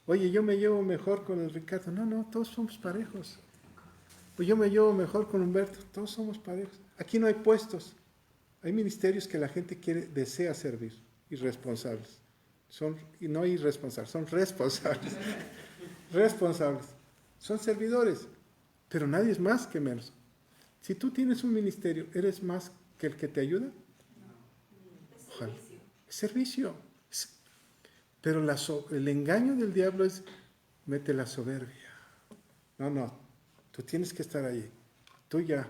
S1: Oye, yo me llevo mejor con el Ricardo. No, todos somos parejos. Pues yo me llevo mejor con Humberto. Todos somos parejos. Aquí no hay puestos. Hay ministerios que la gente desea servir. Irresponsables. No irresponsables, son responsables. Responsables. Son servidores. Pero nadie es más que menos. Si tú tienes un ministerio, ¿eres más que el que te ayuda? Ojalá. Es servicio. Pero el engaño del diablo es, mete la soberbia. No, tú tienes que estar allí. Tú ya.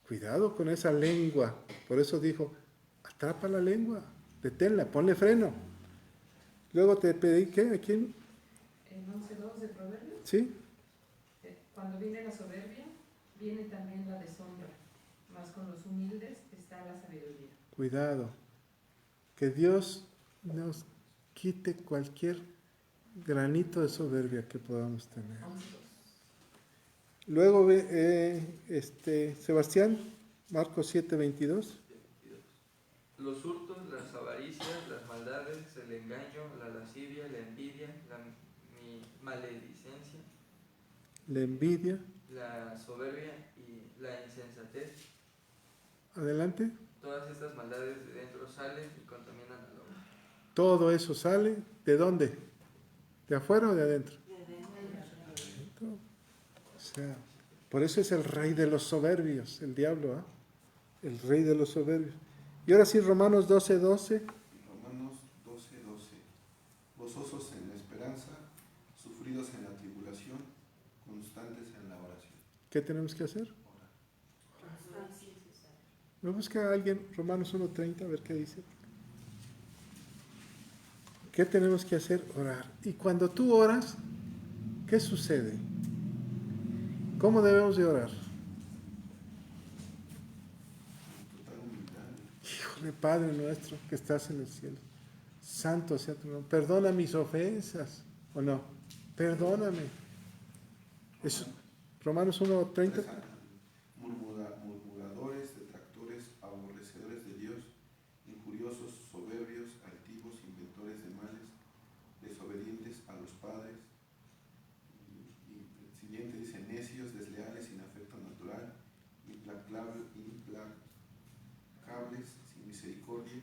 S1: Cuidado con esa lengua. Por eso dijo, atrapa la lengua, deténla, ponle freno. Luego te pedí, ¿qué? ¿A quién?
S7: En 11:2 de Proverbios.
S1: ¿Sí?
S7: Cuando viene la soberbia, viene también la deshonra, mas con los humildes está la sabiduría.
S1: Cuidado. Que Dios nos quite cualquier granito de soberbia que podamos tener. Luego, Sebastián, Marcos 7:22.
S3: Los hurtos, las avaricias, las maldades, el engaño, la lascivia, la envidia, la maledicencia,
S1: La envidia.
S3: la soberbia y la insensatez.
S1: Adelante.
S3: Todas estas maldades de dentro salen y contaminan al hombre.
S1: Todo eso sale, ¿de dónde? ¿De afuera o de adentro? Adentro. O sea, por eso es el rey de los soberbios, el diablo, ¿eh? El rey de los soberbios. Y ahora sí, Romanos 12:12.
S10: Romanos 12:12. Gozosos en la esperanza, sufridos en la tribulación, constantes en la oración.
S1: ¿Qué tenemos que hacer?
S10: Orar.
S1: ¿Me busca alguien Romanos 1:30 a ver qué dice? ¿Qué tenemos que hacer? Orar. Y cuando tú oras, ¿qué sucede? ¿Cómo debemos de orar?
S10: Total humildad.
S1: Híjole, Padre nuestro que estás en el cielo, santo sea tu nombre. Perdona mis ofensas, ¿o no? Perdóname. Eso, Romanos 1:30.
S10: Murmuradores, detractores, aborrecedores de Dios, injuriosos, soberbios, altivos, inventores de males, desobedientes a los padres. Y el siguiente dice, necios, desleales, sin afecto natural, implacables, sin misericordia,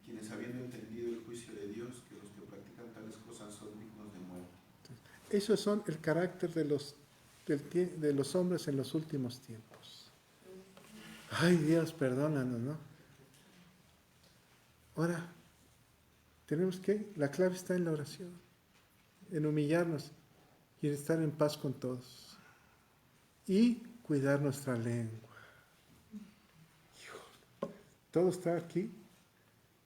S10: quienes habiendo entendido el juicio de Dios, que los que practican tales cosas son dignos de muerte.
S1: Esos son el carácter de los hombres en los últimos tiempos. Ay, Dios, perdónanos, ¿no? Ahora, tenemos que, la clave está en la oración, en humillarnos y en estar en paz con todos. Y cuidar nuestra lengua. Híjole, todo está aquí.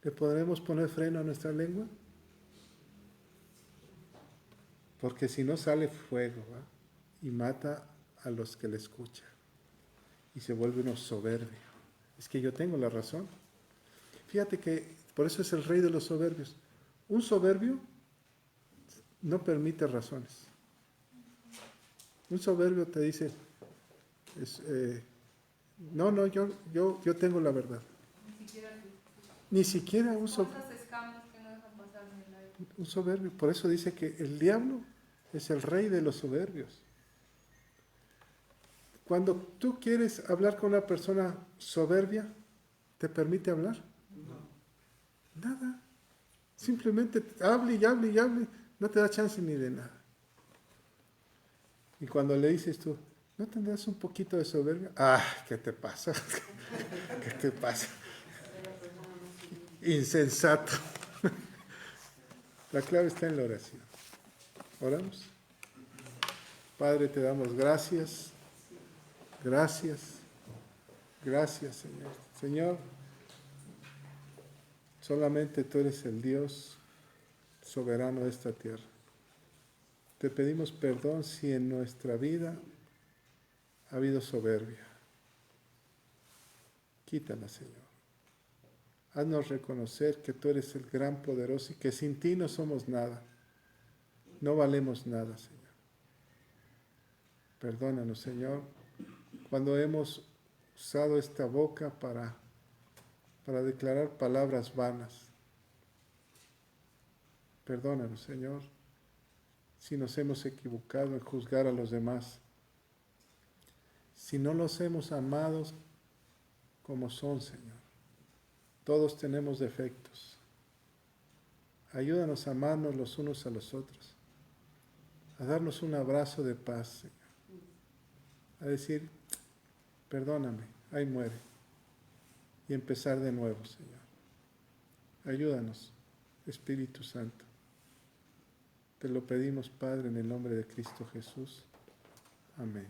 S1: ¿Le podremos poner freno a nuestra lengua? Porque si no sale fuego, ¿va? Y mata a los que le escuchan. Y se vuelve uno soberbio. Es que yo tengo la razón. Fíjate que por eso es el rey de los soberbios. Un soberbio no permite razones. Un soberbio te dice, no, yo tengo la verdad. Ni siquiera un soberbio.
S2: ¿Cuántas escamas que no dejan pasar en el aire?
S1: Un soberbio. Por eso dice que el diablo es el rey de los soberbios. Cuando tú quieres hablar con una persona soberbia, ¿te permite hablar? No. Nada. Simplemente hable y hable y hable. No te da chance ni de nada. Y cuando le dices tú, ¿no tendrás un poquito de soberbia? Ah, ¿qué te pasa? ¿Qué te pasa? Insensato. La clave está en la oración. ¿Oramos? Padre, te damos gracias. Gracias. Gracias, Señor. Señor, solamente tú eres el Dios soberano de esta tierra. Te pedimos perdón si en nuestra vida ha habido soberbia. Quítala, Señor. Haznos reconocer que tú eres el gran poderoso y que sin ti no somos nada. No valemos nada, Señor. Perdónanos, Señor, cuando hemos usado esta boca para declarar palabras vanas. Perdónanos, Señor, si nos hemos equivocado en juzgar a los demás. Si no los hemos amado como son, Señor. Todos tenemos defectos. Ayúdanos a amarnos los unos a los otros, a darnos un abrazo de paz, Señor, a decir, perdóname, ahí muere, y empezar de nuevo, Señor. Ayúdanos, Espíritu Santo. Te lo pedimos, Padre, en el nombre de Cristo Jesús. Amén.